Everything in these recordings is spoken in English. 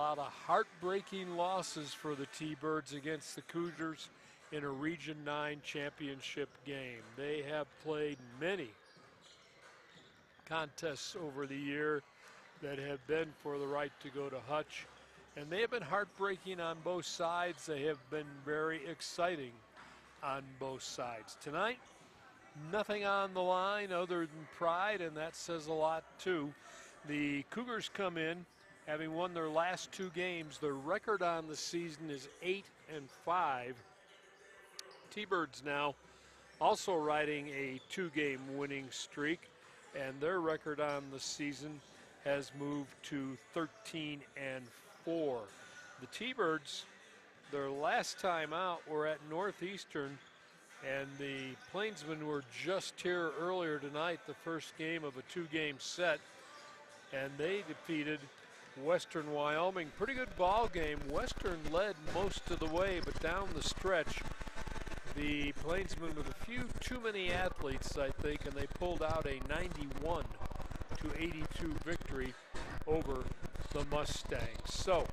lot of heartbreaking losses for the T-Birds against the Cougars in a Region 9 championship game. They have played many contests over the year that have been for the right to go to Hutch, and they have been heartbreaking on both sides. They have been very exciting on both sides. Tonight, nothing on the line other than pride, and that says a lot too. The Cougars come in having won their last 2 games. Their record on the season is 8-5. T-Birds now also riding a 2-game winning streak, and their record on the season has moved to 13-4. The T-Birds, their last time out, were at Northeastern, and the Plainsmen were just here earlier tonight, the first game of a 2-game set, and they defeated Western Wyoming. Pretty good ball game. Western led most of the way, but down the stretch, the Plainsmen with a few too many athletes, I think, and they pulled out a 91-82 victory over the Mustangs. So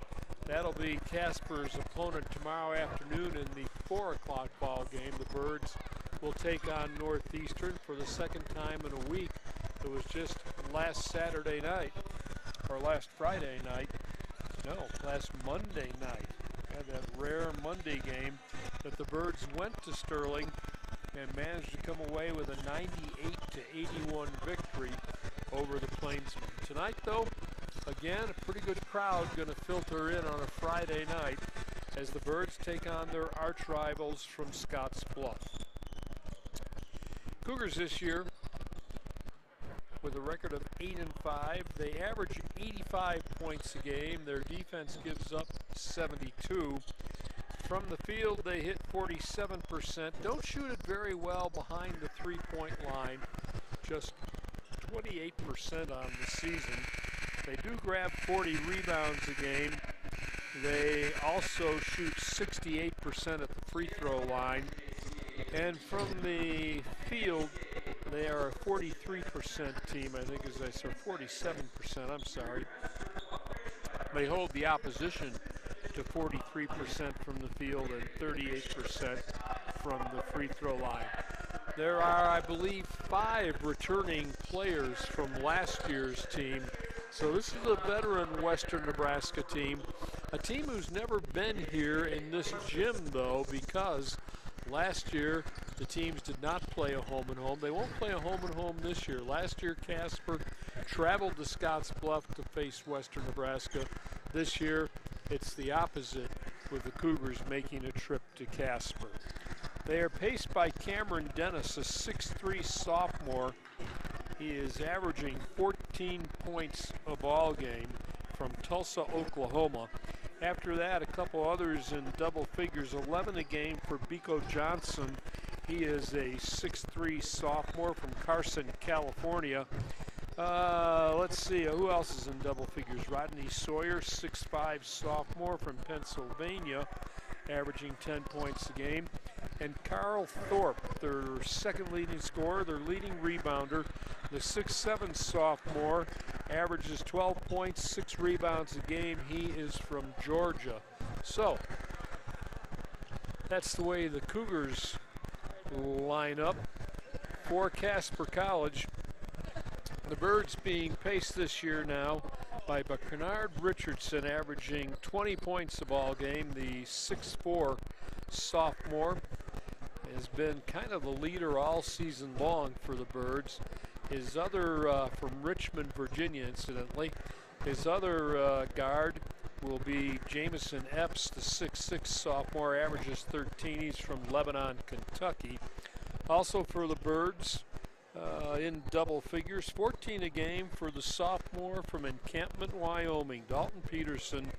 that'll be Casper's opponent tomorrow afternoon in the 4 o'clock ball game. The Birds will take on Northeastern for the second time in a week. It was just last Saturday night, or last Friday night, no, last Monday night. Had that rare Monday game that the Birds went to Sterling and managed to come away with a 98-81 victory over the Plainsmen. Tonight, though, again, a pretty good crowd going to filter in on a Friday night as the Birds take on their arch rivals from Scotts Bluff. Cougars this year, with a record of 8-5, they average 85 points a game. Their defense gives up 72. From the field, they hit 47%. Don't shoot it very well behind the 3-point line, just 28% on the season. They do grab 40 rebounds a game. They also shoot 68% at the free throw line. And from the field, they are a 43% team, I think, as I said, 47%, I'm sorry. They hold the opposition to 43% from the field and 38% from the free throw line. There are, I believe, 5 returning players from last year's team. So this is a veteran Western Nebraska team, a team who's never been here in this gym, though, because last year the teams did not play a home and home. They won't play a home and home this year. Last year Casper traveled to Scotts Bluff to face Western Nebraska. This year it's the opposite, with the Cougars making a trip to Casper. They are paced by Cameron Dennis, a 6'3" sophomore. He is averaging 14 points a ball game from Tulsa, Oklahoma. After that, a couple others in double figures, 11 a game for Biko Johnson. He is a 6'3" sophomore from Carson, California. Let's see, who else is in double figures? Rodney Sawyer, 6'5" sophomore from Pennsylvania, averaging 10 points a game. And Carl Thorpe, their second leading scorer, their leading rebounder, the 6'7" sophomore, averages 12 points, 6 rebounds a game. He is from Georgia. So that's the way the Cougars line up for Casper College. The Birds being paced this year now by Bernard Richardson, averaging 20 points a ball game. The 6'4" sophomore has been kind of the leader all season long for the Birds. His other, from Richmond, Virginia, incidentally, his other guard will be Jamison Epps, the 6'6" sophomore, averages 13. He's from Lebanon, Kentucky. Also for the Birds, in double figures, 14 a game for the sophomore from Encampment, Wyoming, Dalton Peterson,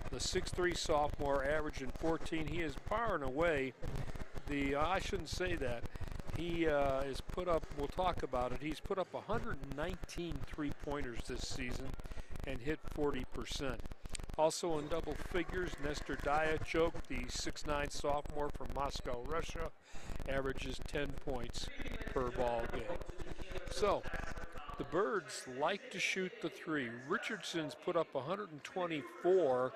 the 6'3" sophomore, averaging 14. He is far and away I shouldn't say that. He has put up, we'll talk about it, he's put up 119 three-pointers this season and hit 40%. Also in double figures, Nestor Diachok, the 6'9" sophomore from Moscow, Russia, averages 10 points per ball game. So the Birds like to shoot the three. Richardson's put up 124,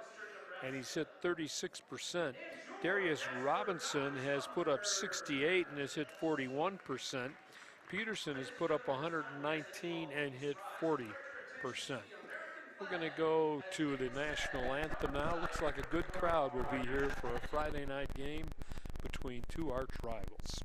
and he's hit 36%. Darius Robinson has put up 68 and has hit 41%. Peterson has put up 119 and hit 40%. We're going to go to the national anthem now. Looks like a good crowd will be here for a Friday night game between two arch rivals.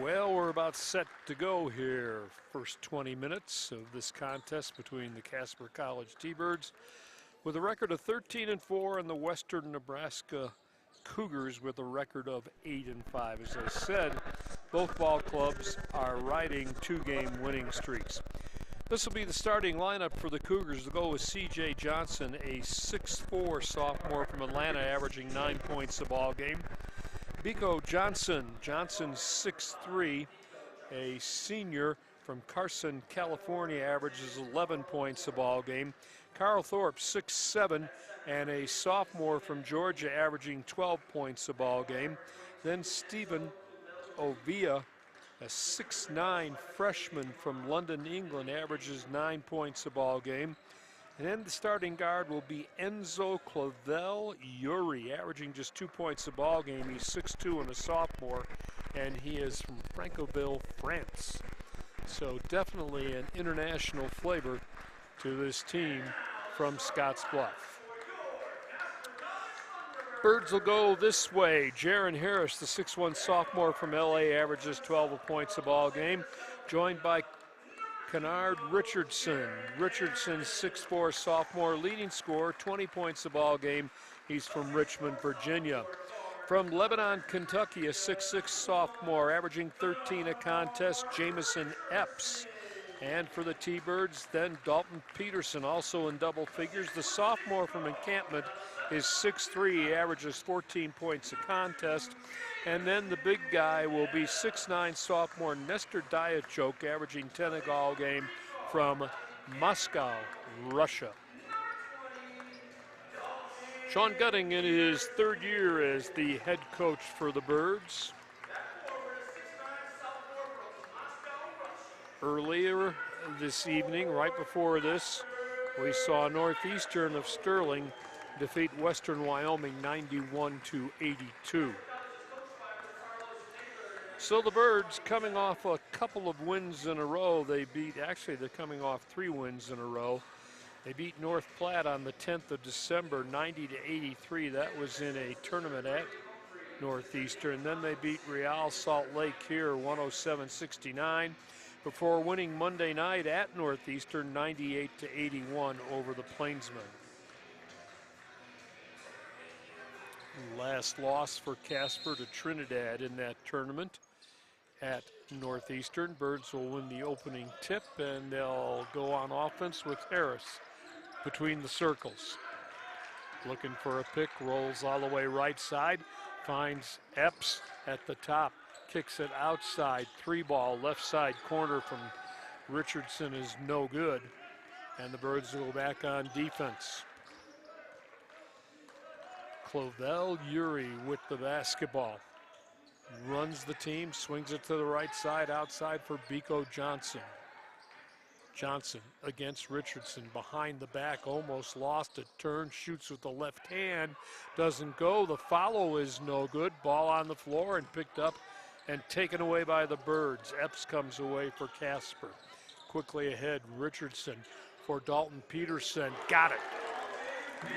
Well, we're about set to go here. First 20 minutes of this contest between the Casper College T-Birds with a record of 13-4 and the Western Nebraska Cougars with a record of 8-5. As I said, both ball clubs are riding two-game winning streaks. This will be the starting lineup for the Cougars. The goal is C.J. Johnson, a 6'4" sophomore from Atlanta, averaging 9 points a ball game. Biko Johnson, 6'3", a senior from Carson, California, averages 11 points a ball game. Carl Thorpe, 6'7", and a sophomore from Georgia, averaging 12 points a ball game. Then Stephen Ovia, a 6'9" freshman from London, England, averages 9 points a ball game. And then the starting guard will be Enzo Clavel Yuri, averaging just 2 points a ball game. He's 6'2" and a sophomore, and he is from Francoville, France. So definitely an international flavor to this team from Scottsbluff. Birds will go this way. Jaron Harris, the 6'1" sophomore from LA, averages 12 points a ball game, joined by Kennard Richardson. Richardson's 6'4" sophomore, leading scorer, 20 points a ball game. He's from Richmond, Virginia. From Lebanon, Kentucky, a 6'6" sophomore, averaging 13 a contest, Jamison Epps. And for the T-Birds, then Dalton Peterson, also in double figures. The sophomore from Encampment is 6'3", averages 14 points a contest. And then the big guy will be 6'9" sophomore Nestor Diachok, averaging 10 a ball game from Moscow, Russia. Sean Gutting in his third year as the head coach for the Birds. Earlier this evening, right before this, we saw Northeastern of Sterling defeat Western Wyoming 91-82. So the Birds coming off a couple of wins in a row. They're coming off 3 wins in a row. They beat North Platte on the 10th of December, 90-83. That was in a tournament at Northeastern. Then they beat Real Salt Lake here, 107-69, before winning Monday night at Northeastern, 98-81 over the Plainsmen. Last loss for Casper to Trinidad in that tournament at Northeastern. Birds will win the opening tip, and they'll go on offense with Harris between the circles. Looking for a pick, rolls all the way right side, finds Epps at the top, kicks it outside, 3-ball, left side corner from Richardson is no good, and the Birds will go back on defense. Clavel Yuri with the basketball. runs the team, swings it to the right side, outside for Biko Johnson. Johnson against Richardson, behind the back, almost lost it, turns, shoots with the left hand, doesn't go. The follow is no good. Ball on the floor and picked up and taken away by the Birds. Epps comes away for Casper. Quickly ahead, Richardson for Dalton Peterson. Got it.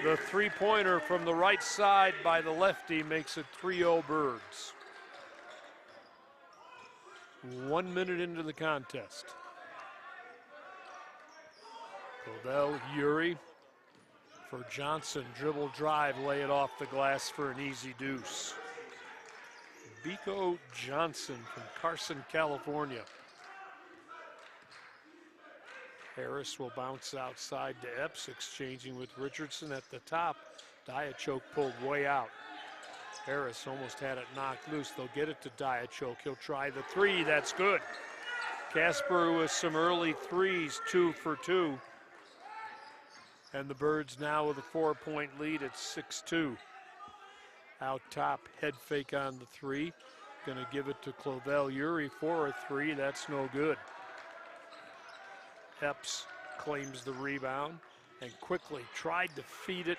The three-pointer from the right side by the lefty makes it 3-0 Birds. 1 minute into the contest. Covell, Uri for Johnson. Dribble drive, lay it off the glass for an easy deuce. Biko Johnson from Carson, California. Harris will bounce outside to Epps, exchanging with Richardson at the top. Diachoke pulled way out. Harris almost had it knocked loose. They'll get it to Diachoke. He'll try the three. That's good. Casper with some early threes, 2 for 2. And the Birds now with a 4-point lead at 6-2. Out top, head fake on the three. Gonna give it to Clovell Uri for a three. That's no good. Epps claims the rebound and quickly tried to feed it.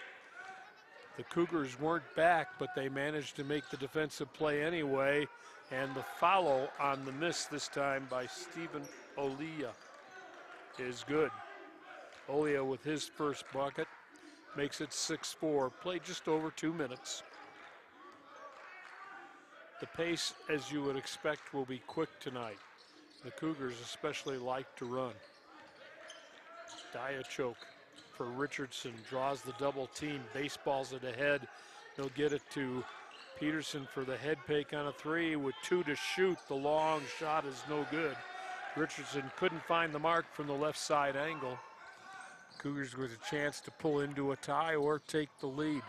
The Cougars weren't back, but they managed to make the defensive play anyway. And the foul on the miss this time by Stephen Olia is good. Olia with his first bucket makes it 6-4. Played just over 2 minutes. The pace, as you would expect, will be quick tonight. The Cougars especially like to run. Diachoke for Richardson, draws the double team, baseballs it ahead. They'll get it to Peterson for the head fake on a three with 2 to shoot. The long shot is no good. Richardson couldn't find the mark from the left side angle. Cougars with a chance to pull into a tie or take the lead.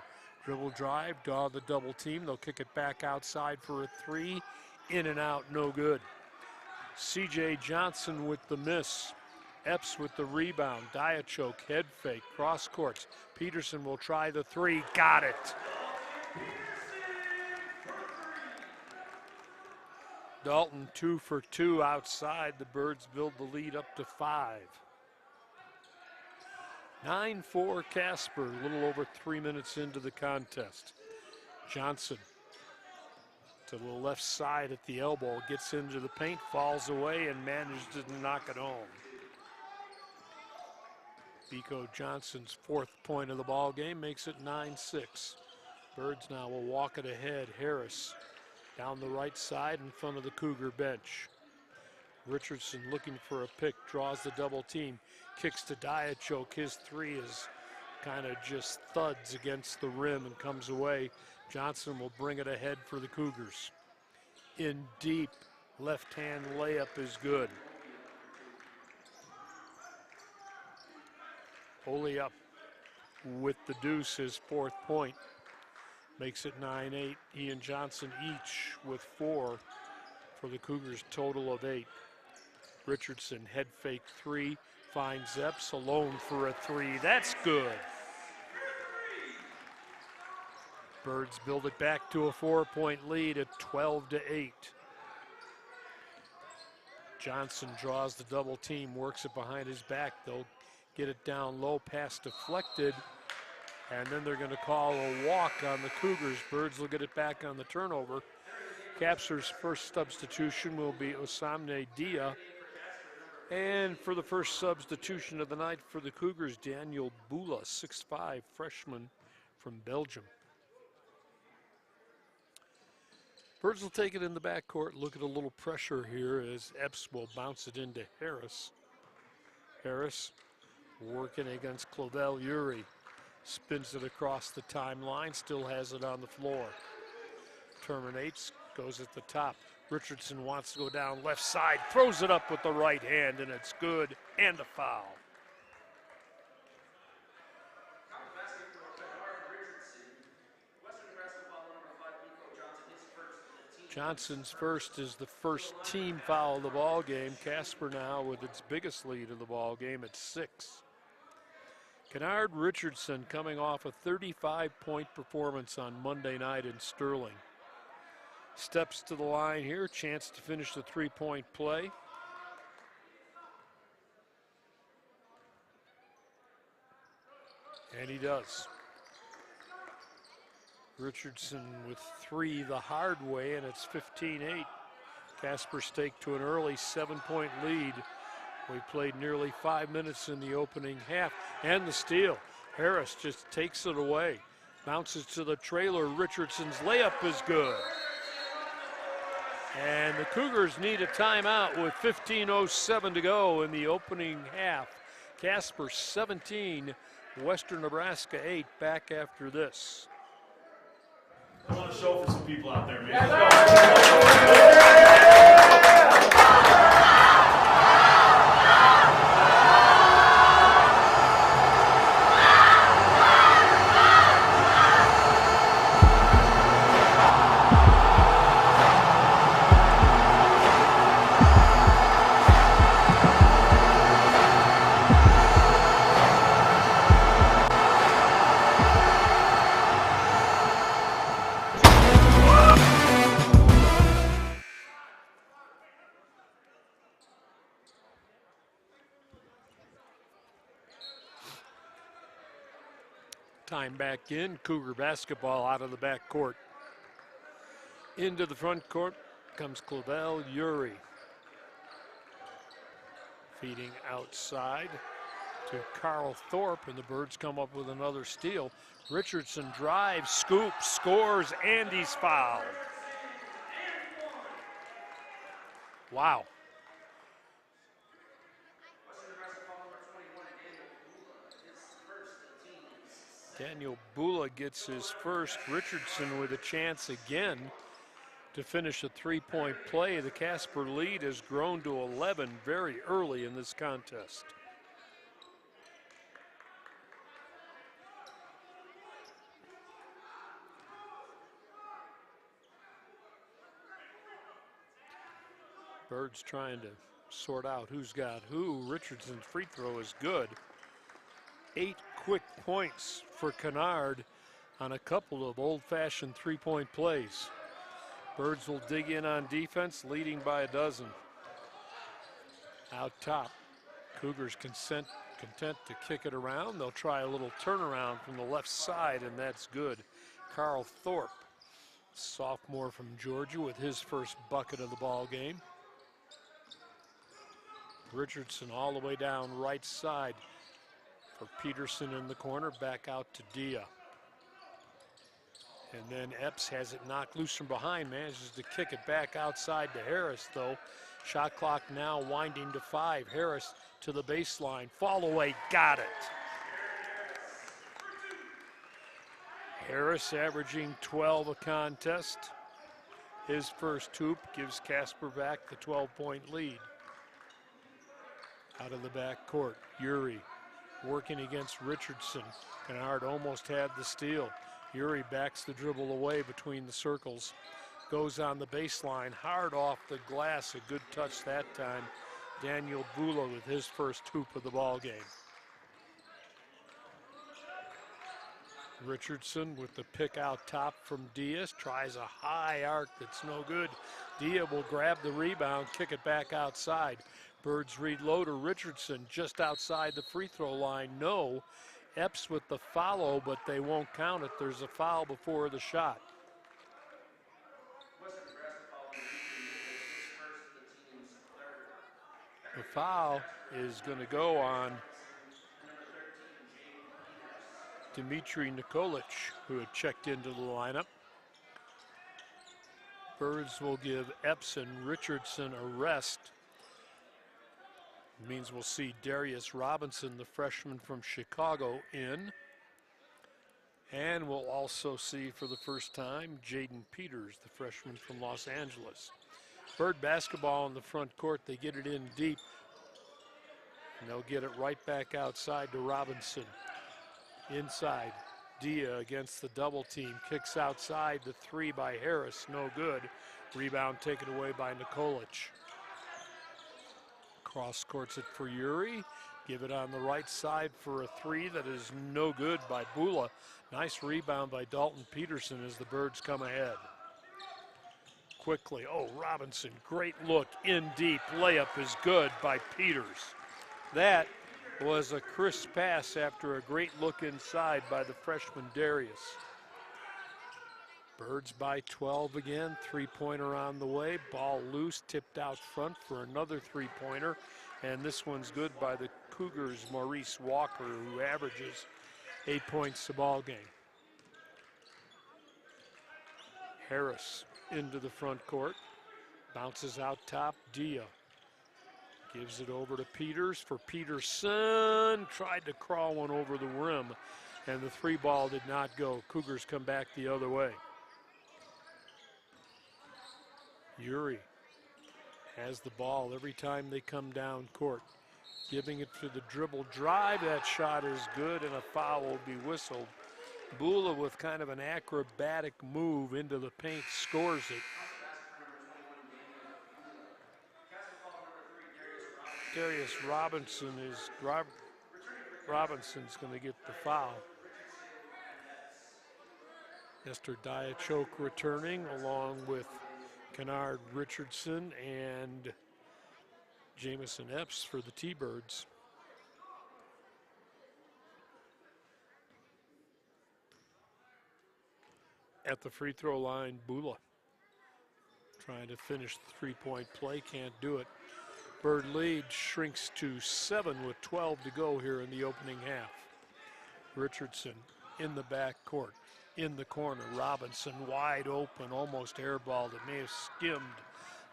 Dribble drive, draw the double team. They'll kick it back outside for a three. In and out, no good. C.J. Johnson with the miss. Epps with the rebound. Diachoke, head fake, cross courts. Peterson will try the three. Got it. Dalton 2 for 2 outside. The Birds build the lead up to 5. 9-4 Casper, a little over 3 minutes into the contest. Johnson to the left side at the elbow, gets into the paint, falls away, and manages to knock it home. Biko Johnson's 4th point of the ball game makes it 9-6. Birds now will walk it ahead. Harris down the right side in front of the Cougar bench. Richardson looking for a pick, draws the double team, kicks to Diachoke. His three is kind of just thuds against the rim and comes away. Johnson will bring it ahead for the Cougars. In deep, left-hand layup is good. Ole up with the deuce, his 4th point. Makes it 9-8. Ian Johnson each with 4 for the Cougars, total of 8. Richardson, head fake three, finds Epps alone for a three. That's good. Birds build it back to a 4-point lead at 12-8. Johnson draws the double team, works it behind his back. They'll get it down low, pass deflected, and then they're going to call a walk on the Cougars. Birds will get it back on the turnover. Casper's first substitution will be Osamne Dia. And for the first substitution of the night for the Cougars, Daniel Bula, 6'5", freshman from Belgium. Birds will take it in the backcourt. Look at a little pressure here as Epps will bounce it into Harris. Harris working against Clovell Uri. Spins it across the timeline, still has it on the floor. Terminates, goes at the top. Richardson wants to go down left side, throws it up with the right hand, and it's good, and a foul. Johnson's first is the first team foul of the ball game. Casper now with its biggest lead of the ball game at 6. Kennard Richardson coming off a 35-point performance on Monday night in Sterling. steps to the line here. Chance to finish the three-point play. And he does. Richardson with 3 the hard way, and it's 15-8. Casper staked to an early 7-point lead. We played nearly 5 minutes in the opening half. And the steal. Harris just takes it away. Bounces to the trailer. Richardson's layup is good. And the Cougars need a timeout with 15:07 to go in the opening half. Casper 17, Western Nebraska 8. Back after this. I want to show for some people out there, man. Time back in. Cougar basketball out of the back court. Into the front court comes Clavel Uri. Feeding outside to Carl Thorpe, and the Birds come up with another steal. Richardson drives, scoops, scores, and he's fouled. Wow. Daniel Bula gets his first. Richardson with a chance again to finish a three-point play. The Casper lead has grown to 11 very early in this contest. Birds trying to sort out who's got who. Richardson's free throw is good. 8 quick points for Kennard on a couple of old-fashioned three-point plays. Birds will dig in on defense, leading by a dozen. Out top, Cougars content to kick it around. They'll try a little turnaround from the left side, and that's good. Carl Thorpe, sophomore from Georgia, with his first bucket of the ball game. Richardson all the way down right side for Peterson in the corner, back out to Dia. And then Epps has it knocked loose from behind, manages to kick it back outside to Harris, though. Shot clock now winding to 5. Harris to the baseline, fall away, got it. Harris averaging 12 a contest. His first hoop gives Casper back the 12-point lead. Out of the back court, Uri working against Richardson. Kennard almost had the steal. Uri backs the dribble away between the circles. Goes on the baseline, hard off the glass. A good touch that time. Daniel Bula with his first hoop of the ball game. Richardson with the pick out top from Diaz. Tries a high arc that's no good. Dia will grab the rebound, kick it back outside. Birds reload to Richardson just outside the free throw line. No. Epps with the follow, but they won't count it. There's a foul before the shot. The foul is going to go on Dmitry Nikolic, who had checked into the lineup. Birds will give Epps and Richardson a rest. It means we'll see Darius Robinson, the freshman from Chicago, in. And we'll also see for the first time Jaden Peters, the freshman from Los Angeles. Bird basketball in the front court. They get it in deep. And they'll get it right back outside to Robinson. Inside, Dia against the double team. Kicks outside, the three by Harris, no good. Rebound taken away by Nikolic. Cross courts it for Uri. Give it on the right side for a three that is no good by Bula. Nice rebound by Dalton Peterson as the Birds come ahead. quickly. Oh, Robinson, great look in deep. Layup is good by Peters. That was a crisp pass after a great look inside by the freshman Darius. Birds by 12 again, three-pointer on the way. Ball loose, tipped out front for another three-pointer. And this one's good by the Cougars' Maurice Walker, who averages 8 points a ball game. Harris into the front court, bounces out top. Dia gives it over to Peters for Peterson. Tried to crawl one over the rim, and the three ball did not go. Cougars come back the other way. Uri has the ball every time they come down court, giving it to the dribble drive. That shot is good, and a foul will be whistled. Bula with kind of an acrobatic move into the paint scores it. Darius Robinson's going to get the foul. Esther Diachok returning along with Kennard Richardson and Jamison Epps for the T-Birds. At the free throw line, Bula trying to finish the three-point play, can't do it. Bird lead shrinks to 7 with 12 to go here in the opening half. Richardson in the back court, in the corner. Robinson wide open, almost airballed. It may have skimmed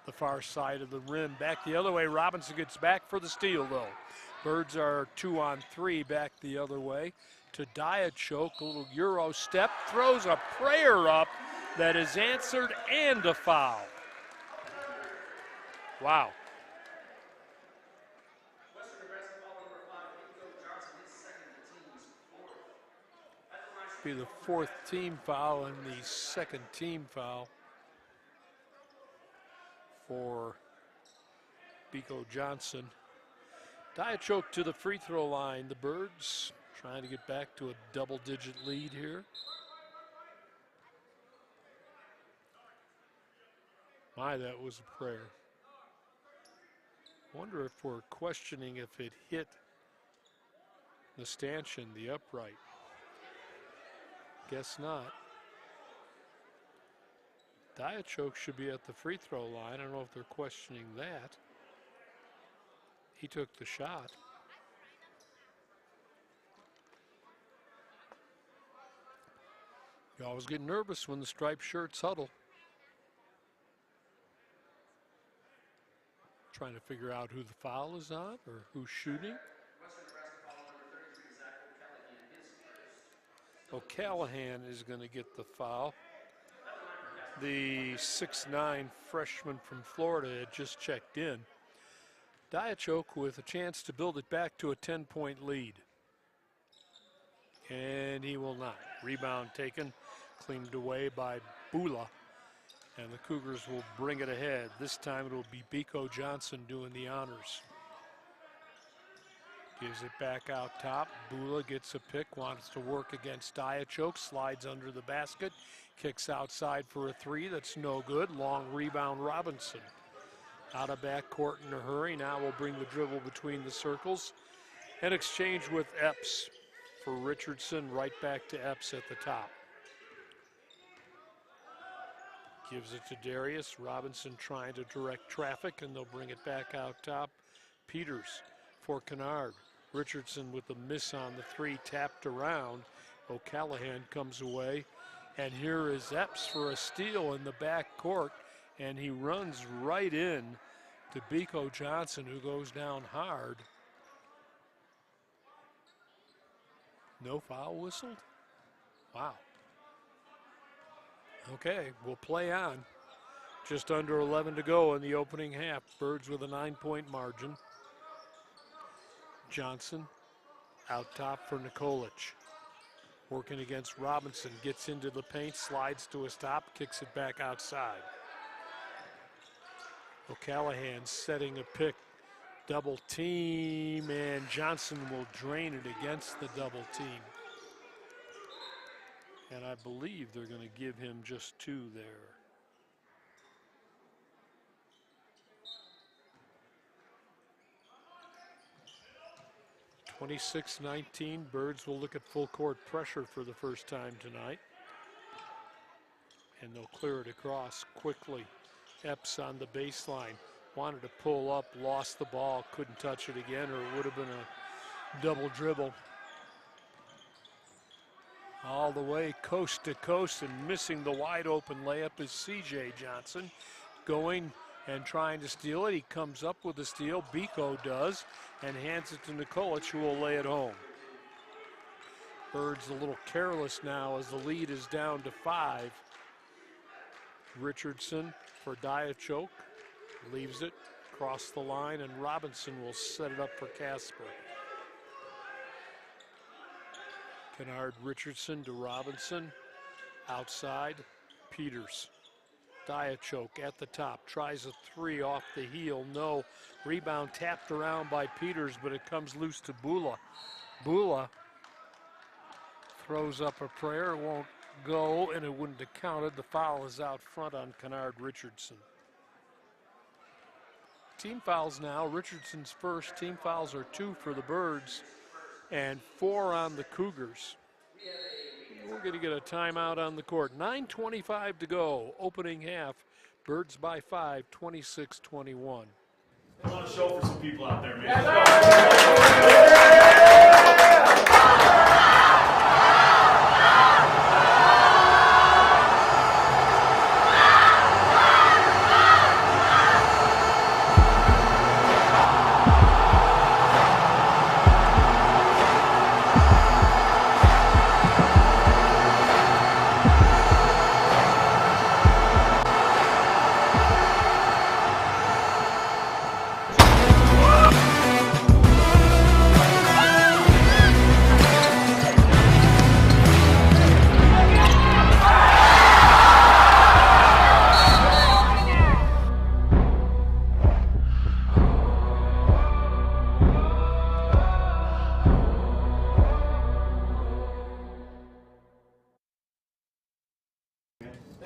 the far side of the rim. Back the other way. Robinson gets back for the steal, though. Birds are 2 on 3, back the other way to Diachok. A little Euro step, throws a prayer up that is answered, and a foul. Wow. Be the 4th team foul and the 2nd team foul for Biko Johnson. Diachok to the free throw line. The Birds trying to get back to a double-digit lead here. My, that was a prayer. Wonder if we're questioning if it hit the stanchion, the upright. Guess not. Diachok should be at the free throw line. I don't know if they're questioning that. He took the shot. You always get nervous when the striped shirts huddle. Trying to figure out who the foul is on or who's shooting. O'Callahan is going to get the foul. The 6'9" freshman from Florida had just checked in. Diachok with a chance to build it back to a 10-point lead. And he will not. Rebound taken, cleaned away by Bula. And the Cougars will bring it ahead. This time it will be Biko Johnson doing the honors. Gives it back out top. Bula gets a pick, wants to work against Diachok, slides under the basket, kicks outside for a three. That's no good. Long rebound, Robinson. Out of backcourt in a hurry. Now we'll bring the dribble between the circles and exchange with Epps for Richardson. Right back to Epps at the top. Gives it to Darius. Robinson trying to direct traffic, and they'll bring it back out top. Peters for Kennard. Richardson with the miss on the three, tapped around. O'Callahan comes away, and here is Epps for a steal in the back court, and he runs right in to Biko Johnson, who goes down hard. No foul whistled? Wow. Okay, we'll play on. Just under 11 to go in the opening half. Birds with a 9-point margin. Johnson out top for Nikolic. Working against Robinson, gets into the paint, slides to a stop, kicks it back outside. O'Callahan setting a pick, double team, and Johnson will drain it against the double team. And I believe they're going to give him just 2 there. 26-19, Birds will look at full court pressure for the first time tonight. And they'll clear it across quickly. Epps on the baseline. Wanted to pull up, lost the ball, couldn't touch it again, or it would have been a double dribble. All the way coast to coast and missing the wide open layup is C.J. Johnson. Going and trying to steal it. He comes up with the steal. Biko does and hands it to Nikolic, who will lay it home. Birds a little careless now as the lead is down to 5. Richardson for Diachok. Leaves it across the line, and Robinson will set it up for Casper. Kennard Richardson to Robinson. Outside, Peters. Diachok at the top, tries a 3 off the heel, no. Rebound tapped around by Peters, but it comes loose to Bula. Bula throws up a prayer, won't go, and it wouldn't have counted. The foul is out front on Kennard Richardson. Team fouls now, Richardson's first. Team fouls are 2 for the Birds and 4 on the Cougars. We're going to get a timeout on the court. 9:25 to go, opening half. Birds by 5, 26-21. I want to show for some people out there, man.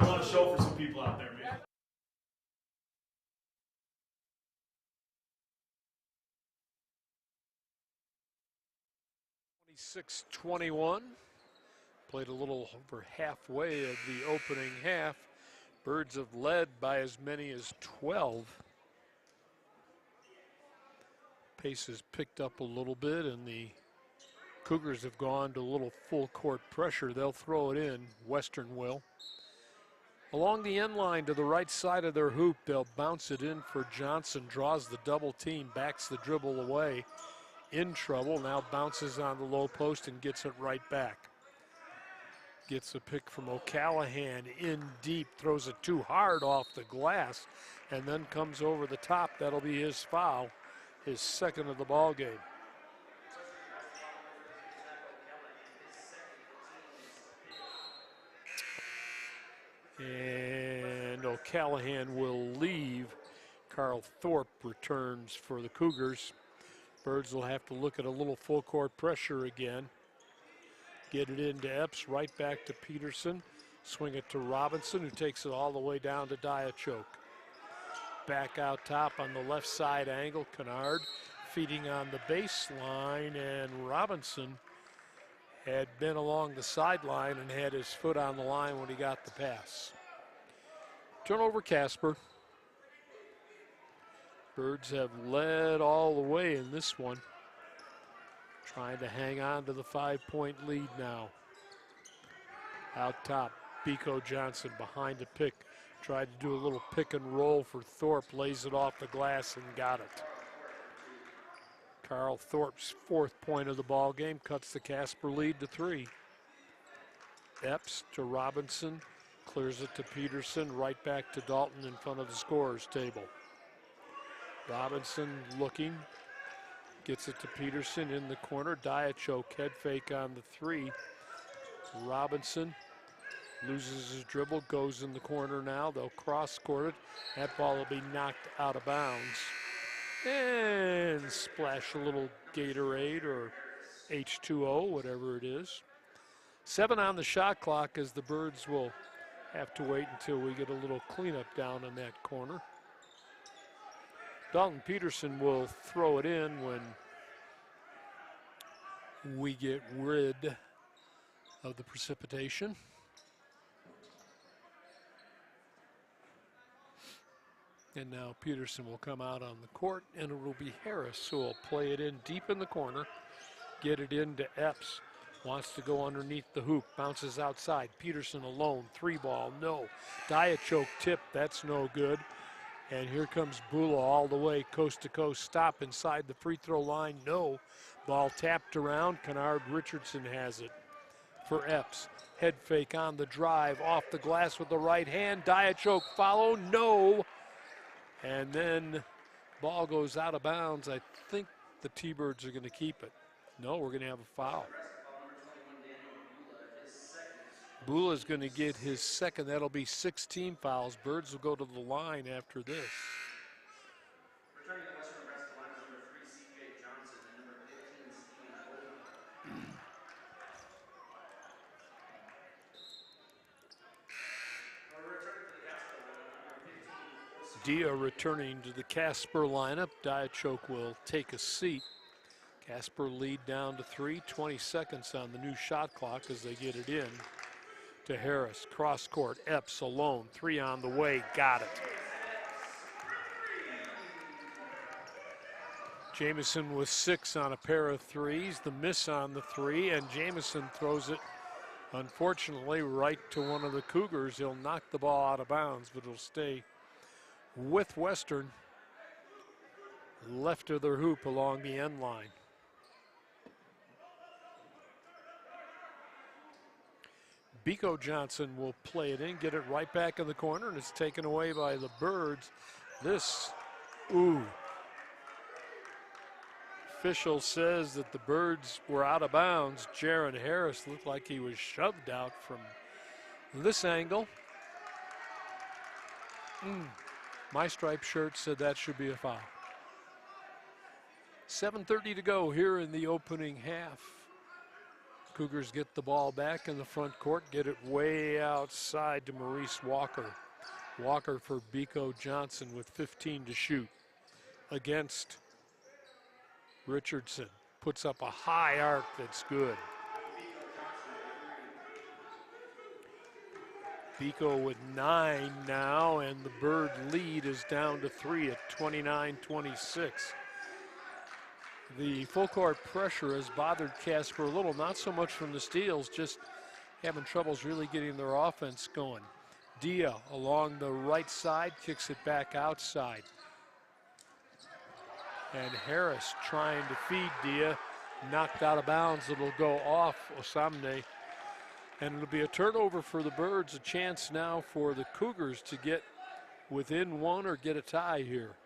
I want to show for some people out there, man. (26-21). Played a little over halfway of the opening half. Birds have led by as many as 12. Pace has picked up a little bit, and the Cougars have gone to a little full court pressure. They'll throw it in. Western will. Along the end line to the right side of their hoop, they'll bounce it in for Johnson. Draws the double team, backs the dribble away. In trouble, now bounces on the low post and gets it right back. Gets a pick from O'Callahan in deep, throws it too hard off the glass, and then comes over the top. That'll be his foul, his second of the ball game. And O'Callahan will leave. Carl Thorpe returns for the Cougars. Birds will have to look at a little full court pressure again. Get it into Epps, right back to Peterson. Swing it to Robinson, who takes it all the way down to Diachok. Back out top on the left side angle, Kennard feeding on the baseline, and Robinson had been along the sideline and had his foot on the line when he got the pass. Turnover Casper. Birds have led all the way in this one. Trying to hang on to the 5-point lead now. Out top, Biko Johnson behind the pick. Tried to do a little pick and roll for Thorpe, lays it off the glass and got it. Carl Thorpe's 4th point of the ball game cuts the Casper lead to 3. Epps to Robinson, clears it to Peterson, right back to Dalton in front of the scorer's table. Robinson looking, gets it to Peterson in the corner. Diachok head fake on the 3. Robinson loses his dribble, goes in the corner now. They'll cross court it. That ball will be knocked out of bounds. And splash a little Gatorade or H2O, whatever it is. 7 on the shot clock as the Birds will have to wait until we get a little cleanup down in that corner. Dalton Peterson will throw it in when we get rid of the precipitation. And now Peterson will come out on the court, and it will be Harris who will play it in deep in the corner, get it into Epps. Wants to go underneath the hoop, bounces outside. Peterson alone, 3-ball, no. Diachoke tip, that's no good. And here comes Bula all the way, coast to coast, stop inside the free throw line, no. Ball tapped around, Kennard Richardson has it for Epps. Head fake on the drive, off the glass with the right hand. Diachoke follow, no. And then ball goes out of bounds. I think the T-Birds are going to keep it. No, we're going to have a foul. Bula's going to get his second. That'll be 16 fouls. Birds will go to the line after this. Returning to Western Nebraska line is number 3, C.J. Johnson, and number 15, Steven Oldham. Dia returning to the Casper lineup. Diachoke will take a seat. Casper lead down to 3, 20 seconds on the new shot clock as they get it in to Harris. Cross court, Epps alone, 3 on the way, got it. Jamison with 6 on a pair of threes, the miss on the 3, and Jamison throws it, unfortunately, right to one of the Cougars. He'll knock the ball out of bounds, but it'll stay with Western, left of their hoop along the end line. Biko Johnson will play it in, get it right back in the corner, and it's taken away by the Birds. This, official says that the Birds were out of bounds. Jaron Harris looked like he was shoved out from this angle. My striped shirt said that should be a foul. 7:30 to go here in the opening half. Cougars get the ball back in the front court, get it way outside to Maurice Walker. Walker for Biko Johnson with 15 to shoot against Richardson. Puts up a high arc that's good. Biko with 9 now, and the Bird lead is down to 3 at 29-26. The full court pressure has bothered Casper a little, not so much from the steals, just having troubles really getting their offense going. Dia along the right side, kicks it back outside. And Harris trying to feed Dia, knocked out of bounds. It'll go off Osamne. And it'll be a turnover for the Birds, a chance now for the Cougars to get within 1 or get a tie here.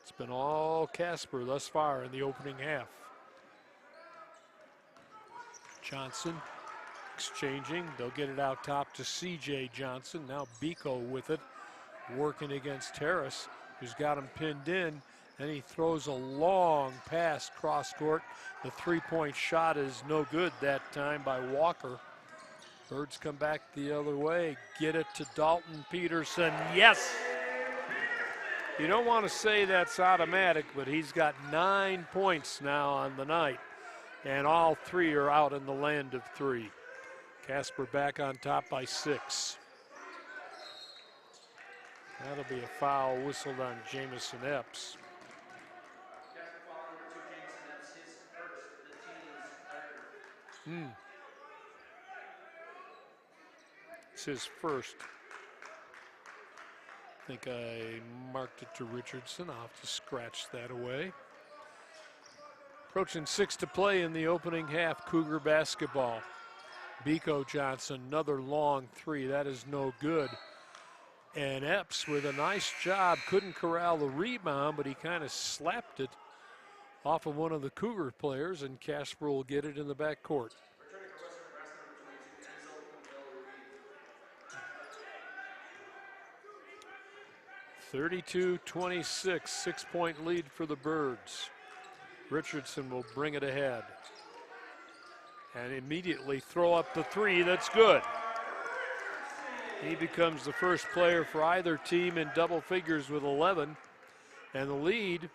It's been all Casper thus far in the opening half. Johnson exchanging. They'll get it out top to C.J. Johnson. Now Biko with it, working against Harris, who's got him pinned in. Then he throws a long pass cross court. The three-point shot is no good that time by Walker. Birds come back the other way. Get it to Dalton Peterson. Yes! You don't want to say that's automatic, but he's got 9 points now on the night. And all 3 are out in the land of 3. Casper back on top by 6. That'll be a foul whistled on Jamison Epps. It's his first. I think I marked it to Richardson. I'll have to scratch that away. Approaching 6 to play in the opening half, Cougar basketball. Biko Johnson, another long 3. That is no good. And Epps with a nice job, couldn't corral the rebound, but he kind of slapped it off of one of the Cougar players, and Casper will get it in the backcourt. 32-26, 6-point lead for the Birds. Richardson will bring it ahead and immediately throw up the 3. That's good. He becomes the first player for either team in double figures with 11, and the lead,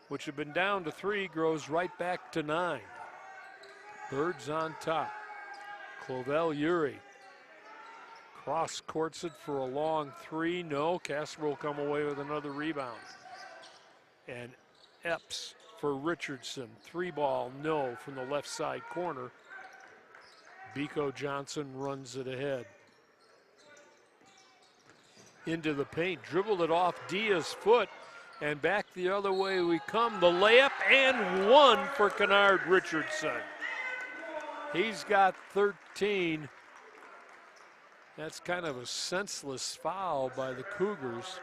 which had been down to 3, grows right back to 9. Birds on top. Clovell Uri cross courts it for a long three. No, Casper will come away with another rebound. And Epps for Richardson. Three ball, no, from the left side corner. Biko Johnson runs it ahead. Into the paint, dribbled it off Dia's foot, and back the other way we come. The layup and one for Kennard Richardson. He's got 13. That's kind of a senseless foul by the Cougars.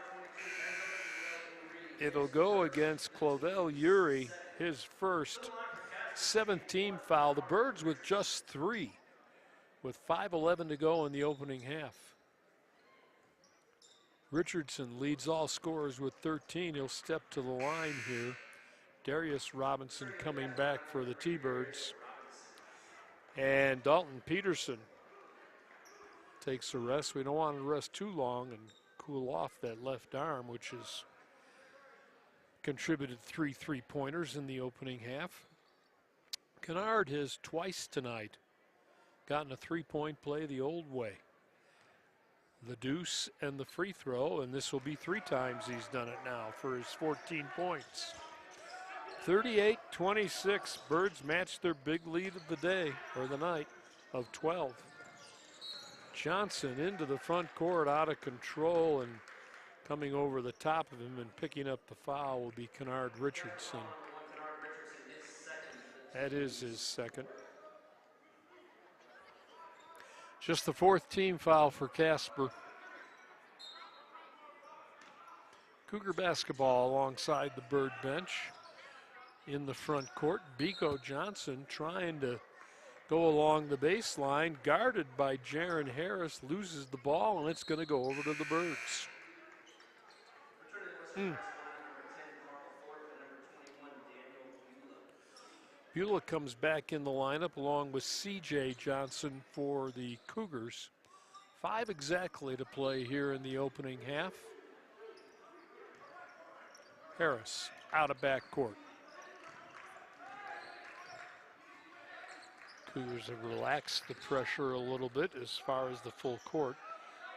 It'll go against Clovell Uri, his first 17th foul. The Birds with just 3, with 5:11 to go in the opening half. Richardson leads all scorers with 13. He'll step to the line here. Darius Robinson coming back for the T-Birds. And Dalton Peterson takes a rest. We don't want to rest too long and cool off that left arm, which has contributed 3 3-pointers in the opening half. Kennard has twice tonight gotten a 3-point play the old way. The deuce and the free throw, and this will be 3 times he's done it now for his 14 points. 38-26, Birds match their big lead of the day, or the night, of 12. Johnson into the front court, out of control, and coming over the top of him and picking up the foul will be Kennard Richardson. That is his second. Just the 4th team foul for Casper. Cougar basketball alongside the Bird bench. In the front court, Biko Johnson trying to go along the baseline, guarded by Jaron Harris, loses the ball, and it's going to go over to the Birds. Beulah comes back in the lineup along with C.J. Johnson for the Cougars. 5 exactly to play here in the opening half. Harris out of backcourt. Cougars have relaxed the pressure a little bit as far as the full court.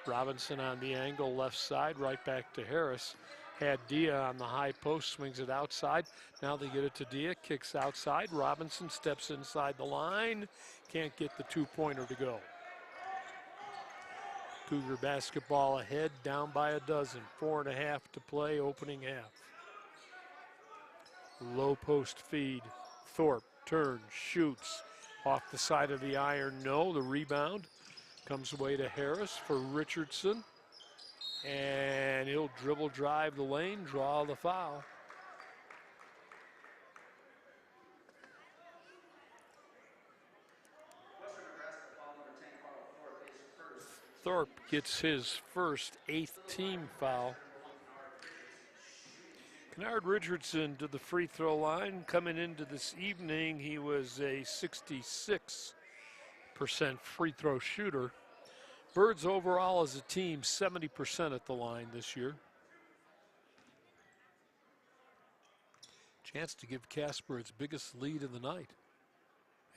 Robinson on the angle left side, right back to Harris. Had Dia on the high post, swings it outside. Now they get it to Dia, kicks outside. Robinson steps inside the line. Can't get the 2-pointer to go. Cougar basketball ahead, down by a dozen. 4.5 to play, opening half. Low post feed. Thorpe turns, shoots. Off the side of the iron, no. The rebound comes away to Harris for Richardson. And he'll dribble drive the lane, draw the foul. Thorpe gets his first 8th team foul. Kennard Richardson to the free throw line. Coming into this evening, he was a 66% free throw shooter. Birds overall as a team, 70% at the line this year. Chance to give Casper its biggest lead of the night.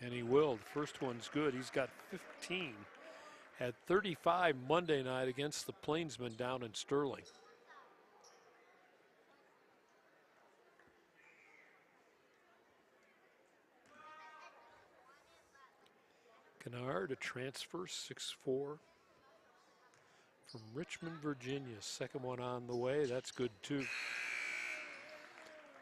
And he will. The first one's good. He's got 15. Had 35 Monday night against the Plainsmen down in Sterling. Kennard, a transfer, 6'4". From Richmond, Virginia. Second one on the way. That's good, too.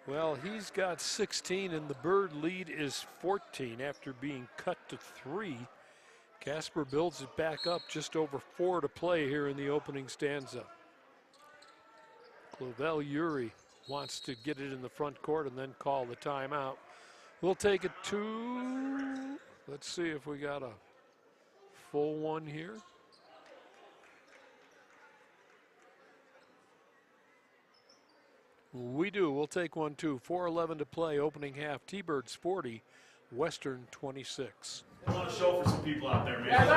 Well, he's got 16, and the Bird lead is 14 after being cut to 3. Casper builds it back up, just over 4 to play here in the opening stanza. Clovell Uri wants to get it in the front court and then call the timeout. We'll take it to, let's see if we got a full one here. We do. We'll take one, too. 4:11 to play, opening half. T-Birds 40, Western 26. I want to show for some people out there, man.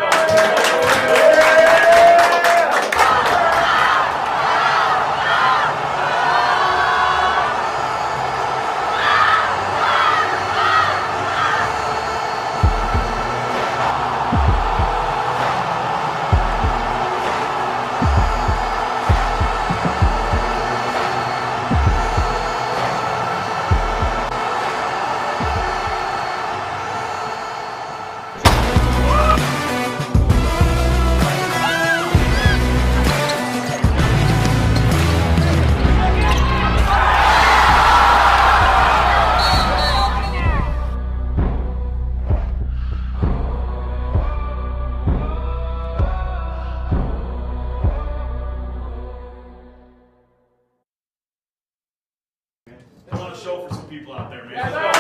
people out there, man.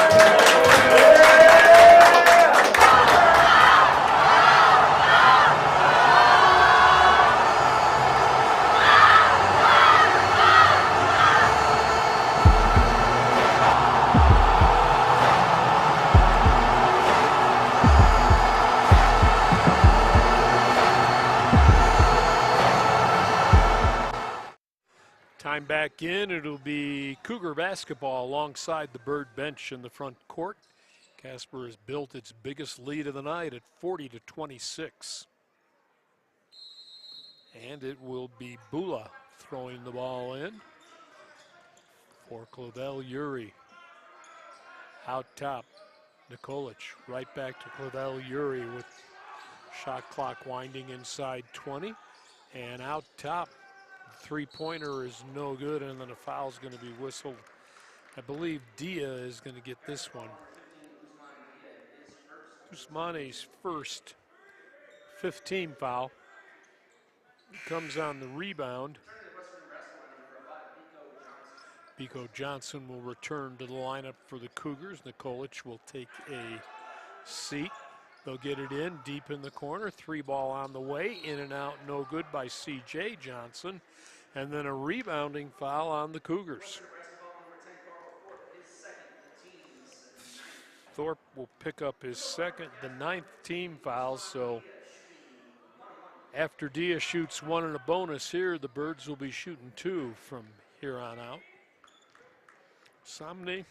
Time back in, it'll be Cougar basketball alongside the Bird bench in the front court. Casper has built its biggest lead of the night at 40-26. And it will be Bula throwing the ball in for Clavel Uri. Out top, Nikolic right back to Clavel Uri with shot clock winding inside 20. And out top, three-pointer is no good, and then a foul's going to be whistled. I believe Dia is going to get this one. Usmane's first 15 foul. Comes on the rebound. Biko Johnson will return to the lineup for the Cougars. Nikolic will take a seat. They'll get it in deep in the corner. Three ball on the way. In and out, no good by C.J. Johnson. And then a rebounding foul on the Cougars. Thorpe will pick up his second, the 9th team foul. So after Dia shoots one and a bonus here, the Birds will be shooting two from here on out. Somney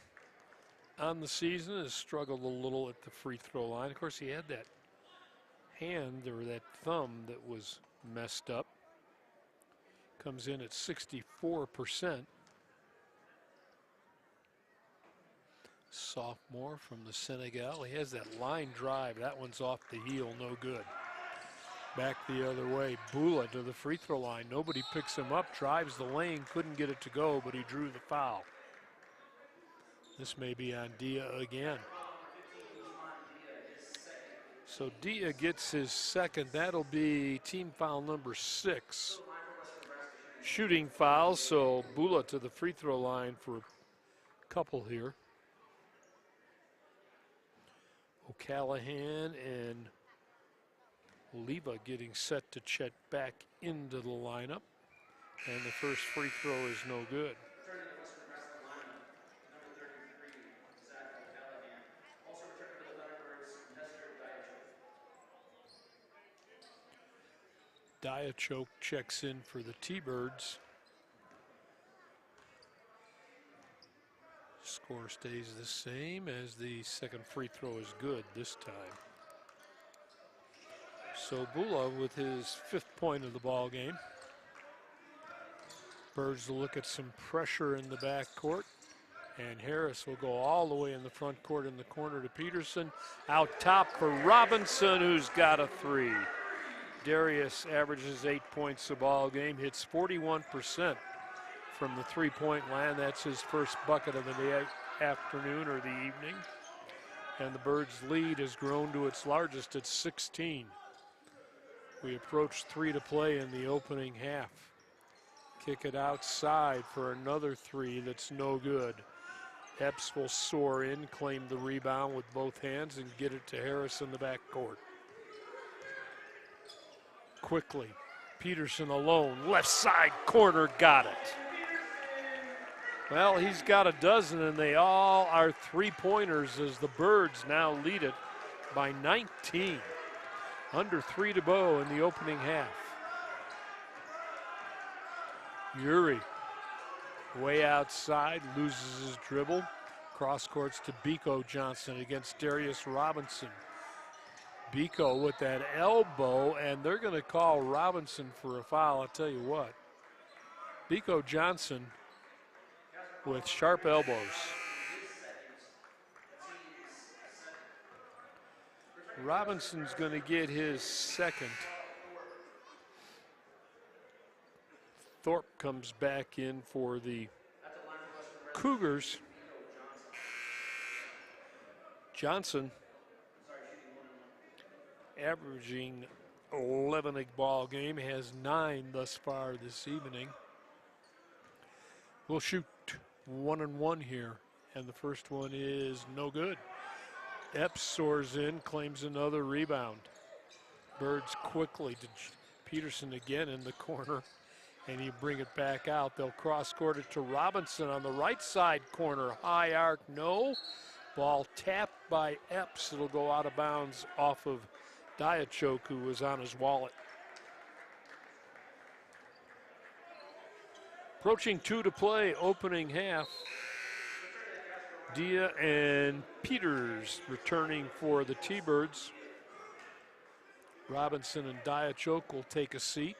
on the season has struggled a little at the free throw line. Of course, he had that hand or that thumb that was messed up. Comes in at 64%. Sophomore from the Senegal. He has that line drive. That one's off the heel, no good. Back the other way. Bula to the free throw line. Nobody picks him up. Drives the lane. Couldn't get it to go, but he drew the foul. This may be on Dia again. So Dia gets his second. That'll be team foul number 6. Shooting foul, so Bula to the free throw line for a couple here. O'Callahan and Leva getting set to check back into the lineup. And the first free throw is no good. Diachok checks in for the T-Birds. Score stays the same as the second free throw is good this time. So Bula with his 5th point of the ball game. Birds will look at some pressure in the backcourt. And Harris will go all the way in the front court in the corner to Peterson. Out top for Robinson, who's got a 3. Darius averages 8 points a ball game, hits 41% from the three-point line. That's his first bucket of the afternoon or the evening. And the Birds' lead has grown to its largest at 16. We approach 3 to play in the opening half. Kick it outside for another 3 that's no good. Epps will soar in, claim the rebound with both hands, and get it to Harris in the backcourt. Quickly, Peterson alone, left side corner, got it. Well, he's got a dozen, and they all are three-pointers as the Birds now lead it by 19. Under 3 to go in the opening half. Uri, way outside, loses his dribble. Cross courts to Biko Johnson against Darius Robinson. Biko with that elbow, and they're going to call Robinson for a foul. I'll tell you what. Biko Johnson with sharp elbows. Robinson's going to get his second. Thorpe comes back in for the Cougars. Johnson averaging 11 a ball game, has 9 thus far this evening. We'll shoot 1 and 1 here And the first one is no good. Epps soars in, claims another rebound. Birds quickly to Peterson again in the corner, and he bring it back out. They'll cross-court it to Robinson on the right side corner. High arc, no. Ball tapped by Epps. It'll go out of bounds off of Diachok, who was on his wallet. Approaching 2 to play, opening half. Dia and Peters returning for the T-Birds. Robinson and Diachok will take a seat.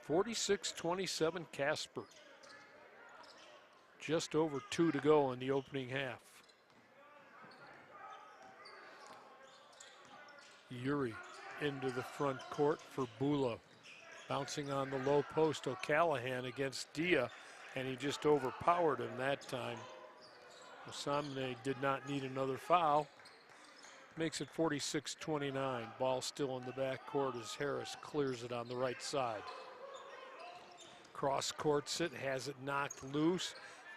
46-27 Casper. Just over 2 to go in the opening half. Uri into the front court for Bula. Bouncing on the low post, O'Callahan against Dia, and he just overpowered him that time. Osamne did not need another foul. Makes it 46-29. Ball still in the back court as Harris clears it on the right side. Cross courts it, has it knocked loose.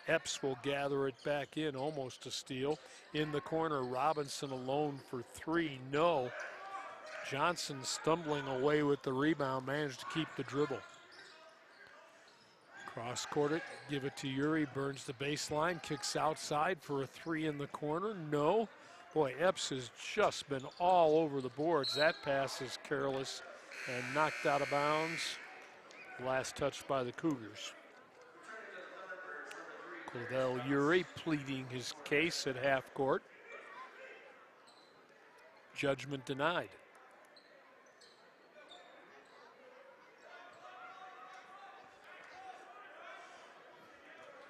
Epps will gather it back in, almost a steal. In the corner, Robinson alone for 3, no. Johnson stumbling away with the rebound, managed to keep the dribble. Cross court it, give it to Uri, burns the baseline, kicks outside for a 3 in the corner, no. Boy, Epps has just been all over the boards. That pass is careless and knocked out of bounds. Last touch by the Cougars. Cordell Uri pleading his case at half court. Judgment denied.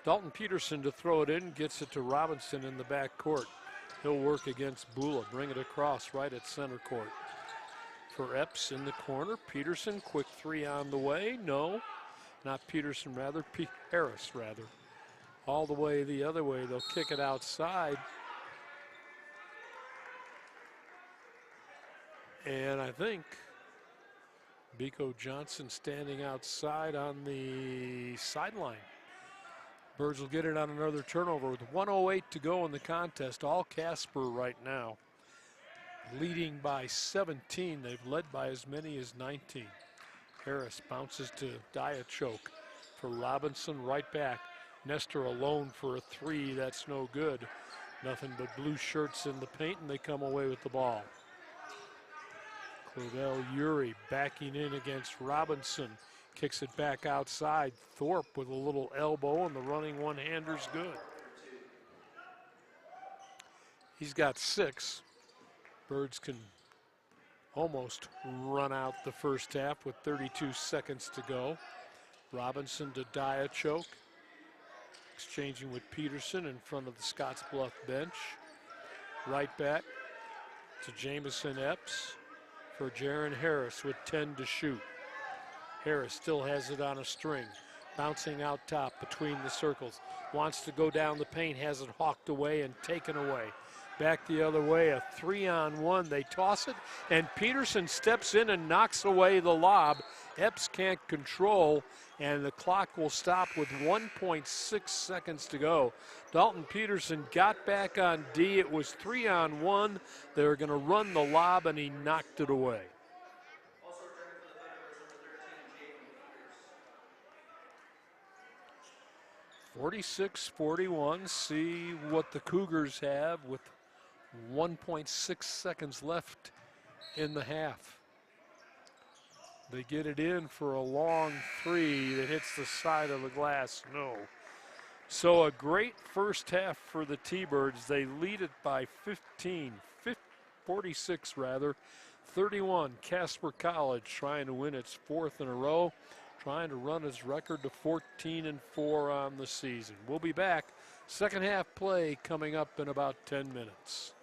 Dalton Peterson to throw it in, gets it to Robinson in the back court. He'll work against Bula, bring it across right at center court. For Epps in the corner, Peterson, quick 3 on the way, no. Not Peterson rather, Harris rather. All the way the other way, they'll kick it outside. And I think Biko Johnson standing outside on the sideline. Birds will get it on another turnover with 1:08 to go in the contest. All Casper right now. Leading by 17. They've led by as many as 19. Harris bounces to Diachok for Robinson, right back. Nestor alone for a 3. That's no good. Nothing but blue shirts in the paint, and they come away with the ball. Cordell Uri backing in against Robinson. Kicks it back outside. Thorpe with a little elbow, and the running one-hander's good. He's got 6. Birds can almost run out the first half with 32 seconds to go. Robinson to Diachok. Exchanging with Peterson in front of the Scottsbluff bench. Right back to Jamison Epps for Jaron Harris with 10 to shoot. Harris still has it on a string. Bouncing out top between the circles. Wants to go down the paint, has it hawked away and taken away. Back the other way, a 3-on-1. They toss it, and Peterson steps in and knocks away the lob. Epps can't control, and the clock will stop with 1.6 seconds to go. Dalton Peterson got back on D. It was 3-on-1. They were going to run the lob, and he knocked it away. 46-41. See what the Cougars have with 1.6 seconds left in the half. They get it in for a long 3 that hits the side of the glass. No. So a great first half for the T-Birds. They lead it by 46 rather. 31. Casper College trying to win its 4th in a row. Trying to run his record to 14-4 on the season. We'll be back. Second half play coming up in about 10 minutes.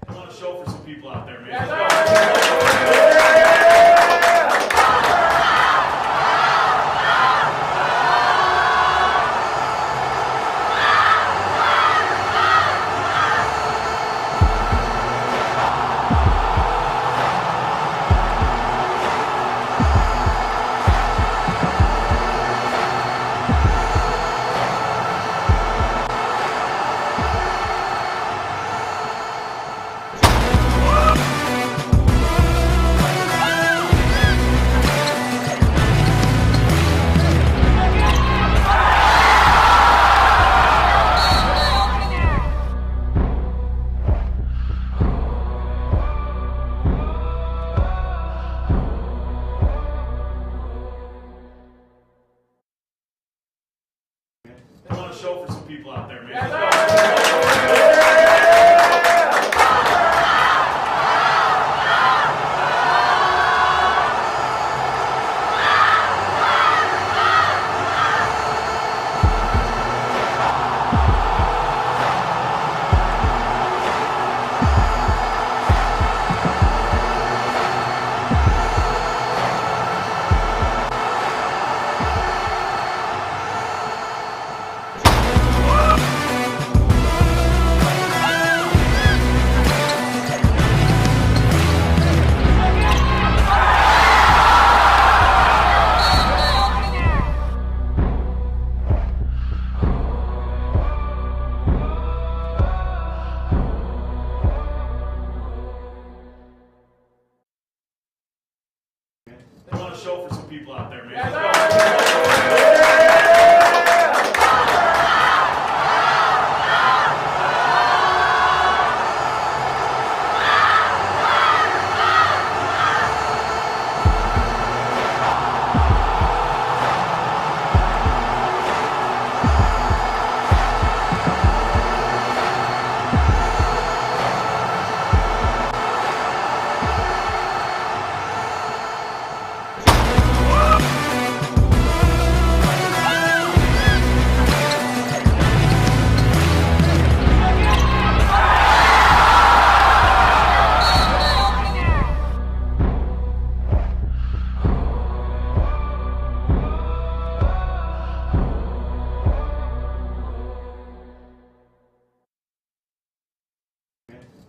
I want to show for some people out there, man. people out there, man. Put on a show for some people out there, man.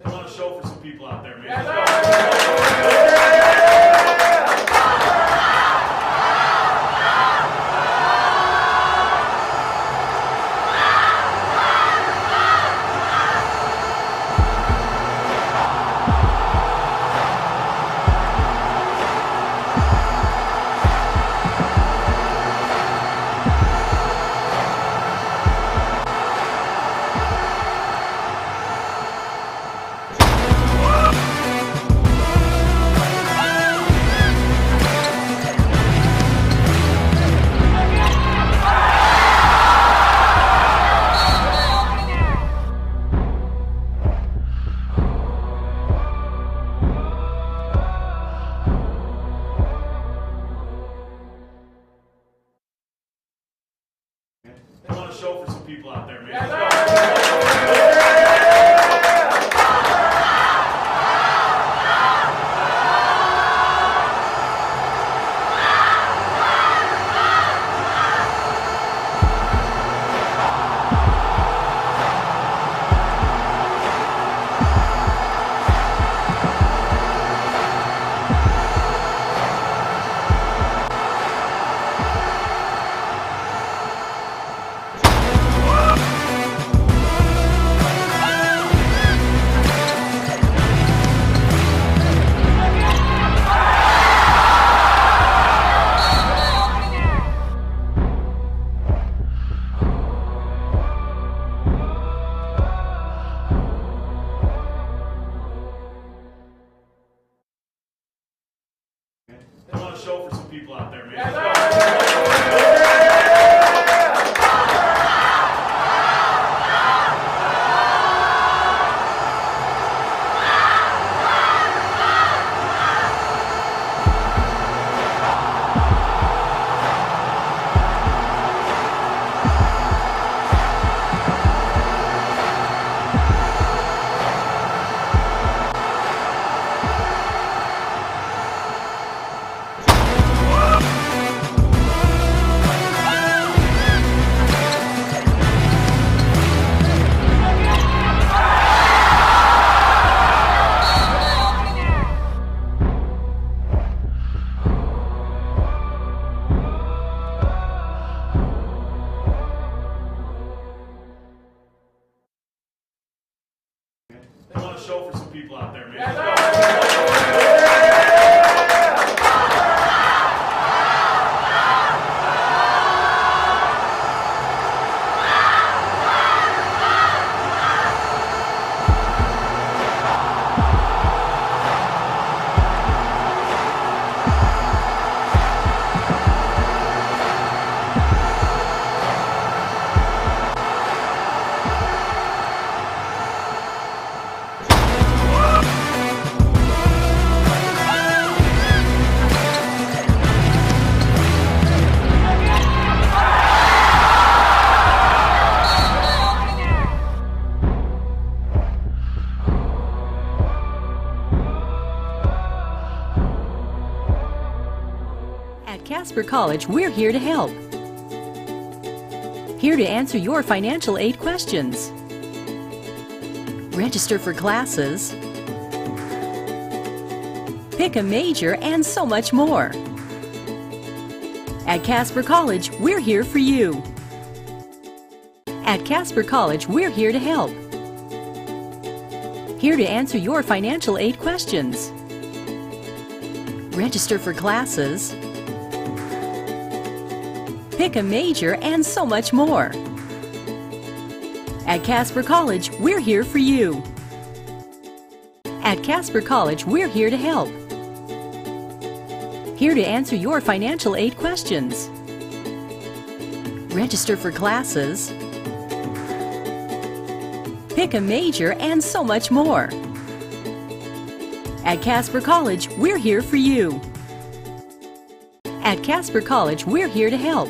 Put on a show for some people out there, man. Put on a show for some people out there, man. Put on a show for some people out there, man. At Casper College, we're here to help. Here to answer your financial aid questions. Register for classes. Pick a major and so much more. At Casper College, we're here for you. At Casper College, we're here to help. Here to answer your financial aid questions. Register for classes. Pick a major and so much more. At Casper College, we're here for you. At Casper College, we're here to help. Here to answer your financial aid questions. Register for classes. Pick a major and so much more. At Casper College, we're here for you. At Casper College, we're here to help.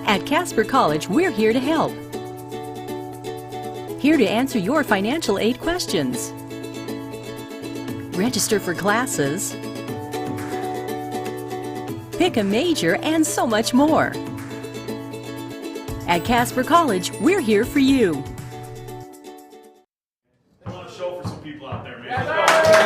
At Casper College, we're here to help. Here to answer your financial aid questions. Register for classes. Pick a major and so much more. At Casper College, we're here for you. I want to show for some people out there, man.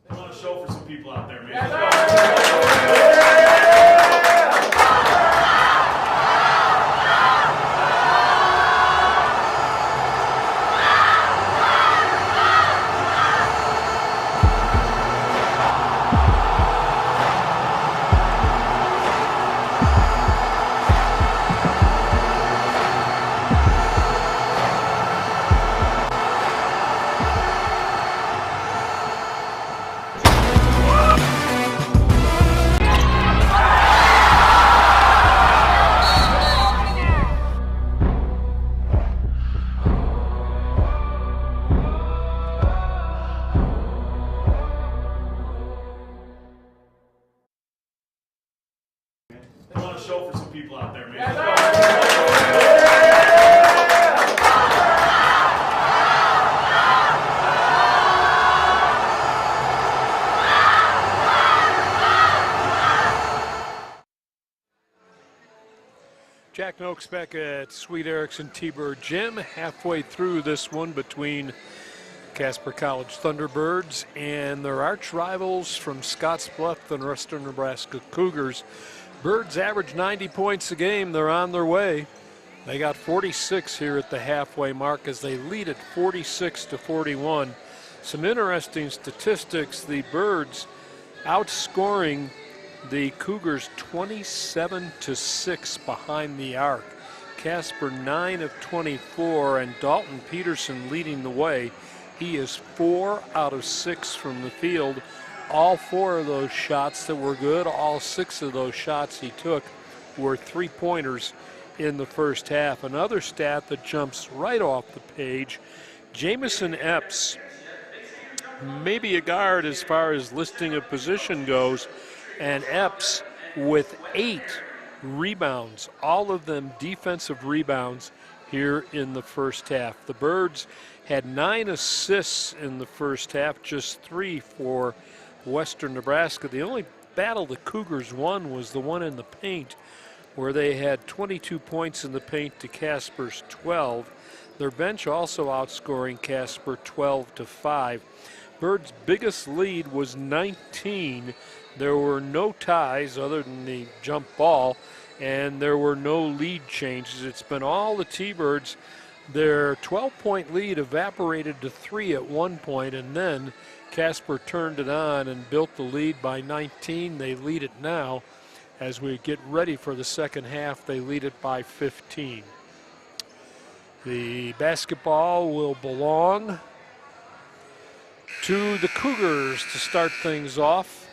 Put on a show for some people out there, man. Put on a show for some people out there, man. Jack Noakes back at Sweet Erickson T-Bird Gym, halfway through this one between Casper College Thunderbirds and their arch rivals from Scottsbluff, the Western Nebraska Cougars. Birds average 90 points a game. They're on their way. They got 46 here at the halfway mark as they lead at 46-41. Some interesting statistics. The Birds outscoring the Cougars 27-6 behind the arc. Casper 9 of 24, and Dalton Peterson leading the way. He is 4 out of 6 from the field. All 4 of those shots that were good, all 6 of those shots he took were 3-pointers in the first half. Another stat that jumps right off the page, Jamison Epps, maybe a guard as far as listing of position goes, and Epps with 8 rebounds, all of them defensive rebounds here in the first half. The Birds had 9 assists in the first half, just 3 for Western Nebraska. The only battle the Cougars won was the one in the paint, where they had 22 points in the paint to Casper's 12. Their bench also outscoring Casper 12-5. Birds' biggest lead was 19. There were no ties other than the jump ball, and there were no lead changes. It's been all the T-Birds. Their 12-point lead evaporated to 3 at one point, and then Casper turned it on and built the lead by 19. They lead it now. As we get ready for the second half, they lead it by 15. The basketball will belong to the Cougars to start things off.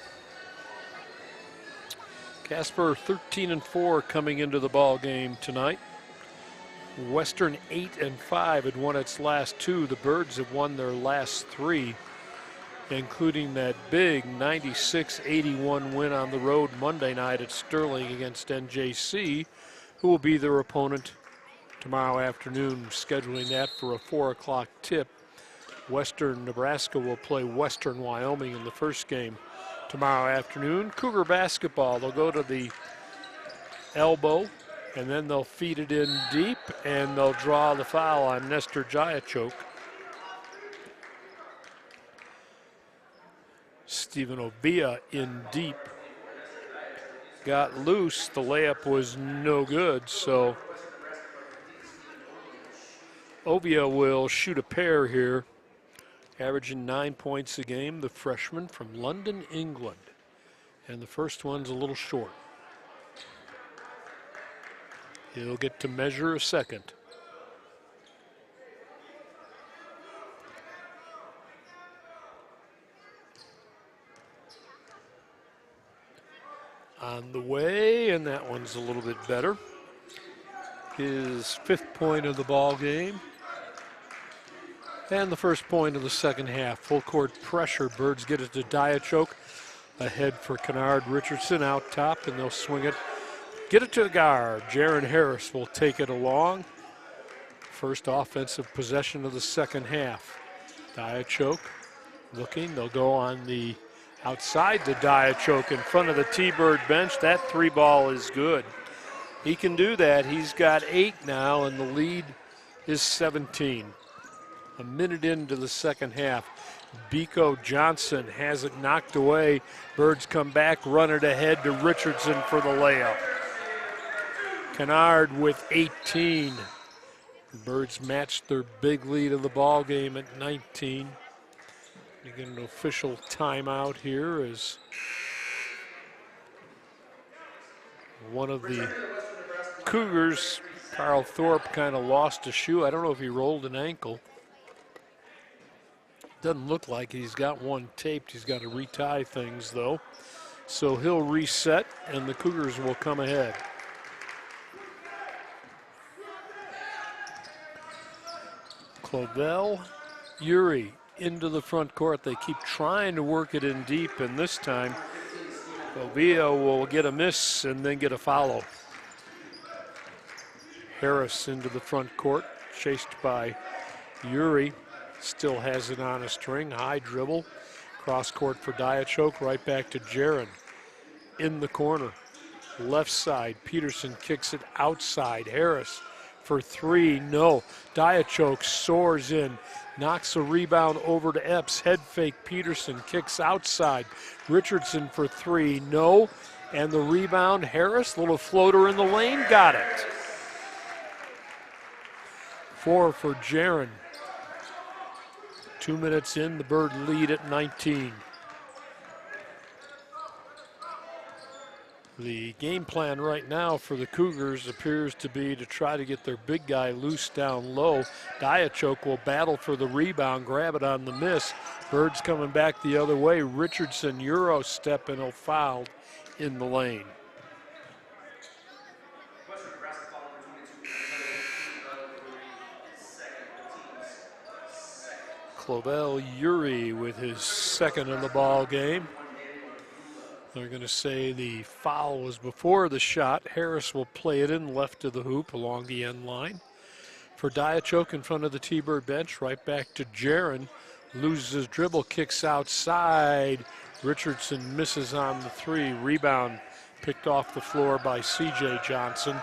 Casper 13-4 coming into the ball game tonight. Western 8-5 had won its last 2. The Birds have won their last 3, including that big 96-81 win on the road Monday night at Sterling against NJC, who will be their opponent tomorrow afternoon, scheduling that for a 4 o'clock tip. Western Nebraska will play Western Wyoming in the first game tomorrow afternoon. Cougar basketball, they'll go to the elbow, and then they'll feed it in deep, and they'll draw the foul on Nestor Jayachok. Stephen Ovia in deep. Got loose. The layup was no good, so Ovia will shoot a pair here, averaging 9 points a game, the freshman from London, England. And the first one's a little short. He'll get to measure a second. On the way, and that one's a little bit better. His 5th point of the ball game. And the first point of the second half. Full court pressure. Birds get it to Diachok. Ahead for Kennard Richardson out top, and they'll swing it. Get it to the guard. Jaron Harris will take it along. First offensive possession of the second half. Diachok looking. They'll go on the outside to Diachok in front of the T-Bird bench. That 3-ball is good. He can do that. He's got 8 now, and the lead is 17. A minute into the second half. Biko Johnson has it knocked away. Birds come back, run it ahead to Richardson for the layup. Kennard with 18. Birds matched their big lead of the ball game at 19. You get an official timeout here as one of the Cougars, Carl Thorpe, kind of lost a shoe. I don't know if he rolled an ankle. Doesn't look like it. He's got one taped. He's got to retie things, though. So he'll reset, and the Cougars will come ahead. Clovell, Uri into the front court. They keep trying to work it in deep, and this time Clovio will get a miss and then get a foul. Harris into the front court, chased by Uri. Still has it on a string, high dribble. Cross court for Diachok, right back to Jaron. In the corner, left side, Peterson kicks it outside. Harris for three, no. Diachok soars in, knocks a rebound over to Epps. Head fake, Peterson kicks outside. Richardson for three, no. And the rebound, Harris, little floater in the lane, got it. 4 for Jaron. 2 minutes in, the Bird lead at 19. The game plan right now for the Cougars appears to be to try to get their big guy loose down low. Diachok will battle for the rebound, grab it on the miss. Birds coming back the other way. Richardson Euro step and fouled in the lane. Clovell Uri with his second in the ball game. They're going to say the foul was before the shot. Harris will play it in left to the hoop along the end line. For Diachok in front of the T-Bird bench, right back to Jaron. Loses his dribble, kicks outside. Richardson misses on the three. Rebound picked off the floor by C.J. Johnson.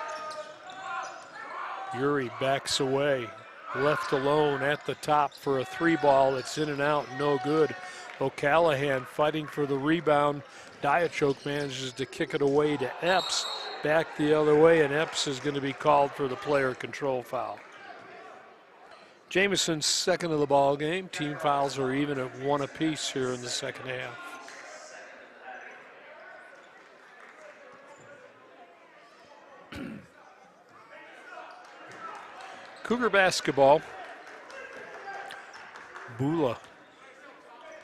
Uri backs away. Left alone at the top for a three ball. It's in and out, no good. O'Callahan fighting for the rebound. Diachok manages to kick it away to Epps. Back the other way, and Epps is going to be called for the player control foul. Jameson's second of the ball game. Team fouls are even at 1 apiece here in the second half. Cougar basketball. Bula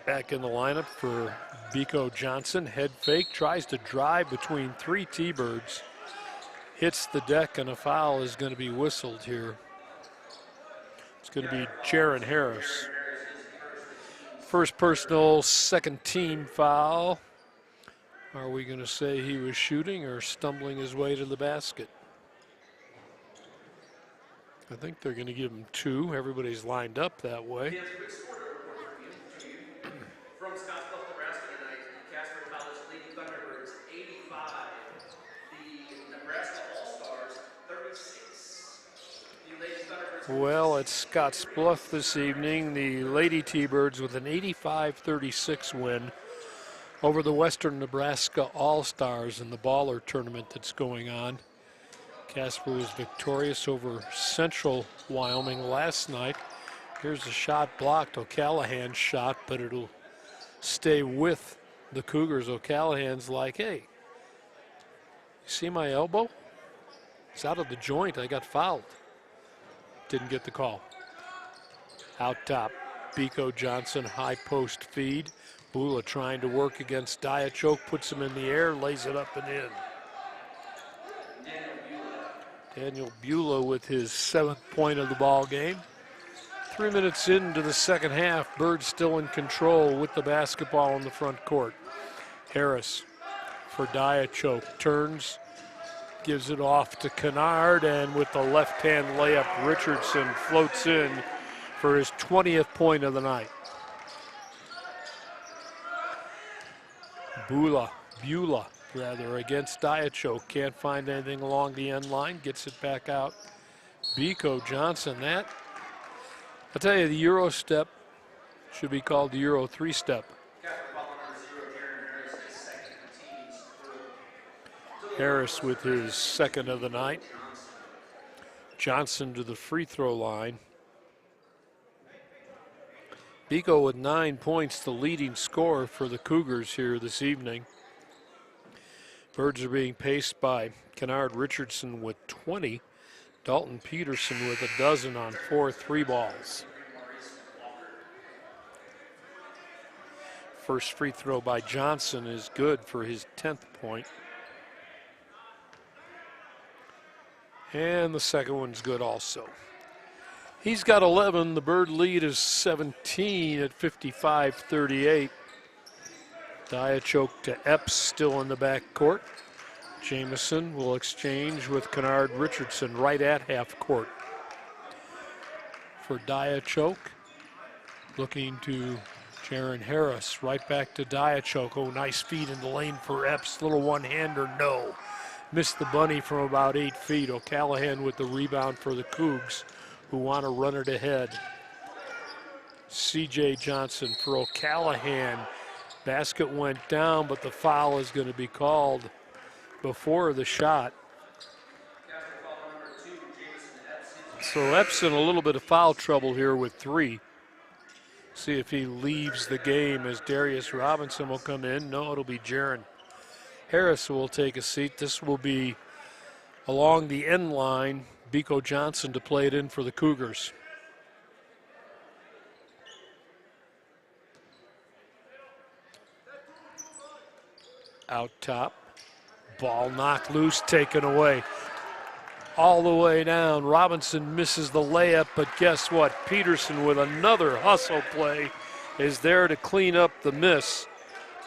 back in the lineup for Biko Johnson. Head fake, tries to drive between 3 T-Birds. Hits the deck, and a foul is going to be whistled here. It's going to be Jaron Harris. First personal, second team foul. Are we going to say he was shooting or stumbling his way to the basket? I think they're going to give him 2. Everybody's lined up that way. From Scottsbluff, Nebraska tonight, the Casper College Lady Thunderbirds 85, the Nebraska All-Stars 36. The Lady Thunderbirds. Well, at Scottsbluff this evening, the Lady T-Birds with an 85-36 win over the Western Nebraska All-Stars in the Baller tournament that's going on. Casper was victorious over Central Wyoming last night. Here's a shot blocked, O'Callahan's shot, but it'll stay with the Cougars. O'Callahan's like, hey, you see my elbow? It's out of the joint, I got fouled. Didn't get the call. Out top, Biko Johnson, high post feed. Bula trying to work against Diachok, puts him in the air, lays it up and in. Daniel Bula with his 7th point of the ball game. 3 minutes into the second half, Birds still in control with the basketball in the front court. Harris for Diachok, turns, gives it off to Kennard, and with the left-hand layup, Richardson floats in for his 20th point of the night. Bula against Diachok. Can't find anything along the end line. Gets it back out. Biko Johnson, that, I'll tell you, the Euro step Should be called the Euro 3-step. Harris with his second of the night. Johnson to the free throw line. Biko with 9 points, the leading scorer for the Cougars here this evening. Birds are being paced by Kennard Richardson with 20. Dalton Peterson with a dozen on 4 3-balls. First free throw by Johnson is good for his 10th point. And the second one's good also. He's got 11. The Bird lead is 17 at 55-38. Diachoke to Epps still in the back court. Jamison will exchange with Kennard Richardson right at half court. For Diachoke, looking to Jaron Harris, right back to Diachoke. Oh, nice feed in the lane for Epps. Little one-hander, no. Missed the bunny from about 8 feet. O'Callahan with the rebound for the Cougs, who want to run it ahead. C.J. Johnson for O'Callahan. Basket went down, but the foul is going to be called before the shot. So Epps in a little bit of foul trouble here with 3. See if he leaves the game as Darius Robinson will come in. No, it'll be Jaron Harris who will take a seat. This will be along the end line. Biko Johnson to play it in for the Cougars. Out top, ball knocked loose, taken away. All the way down, Robinson misses the layup, but guess what? Peterson with another hustle play is there to clean up the miss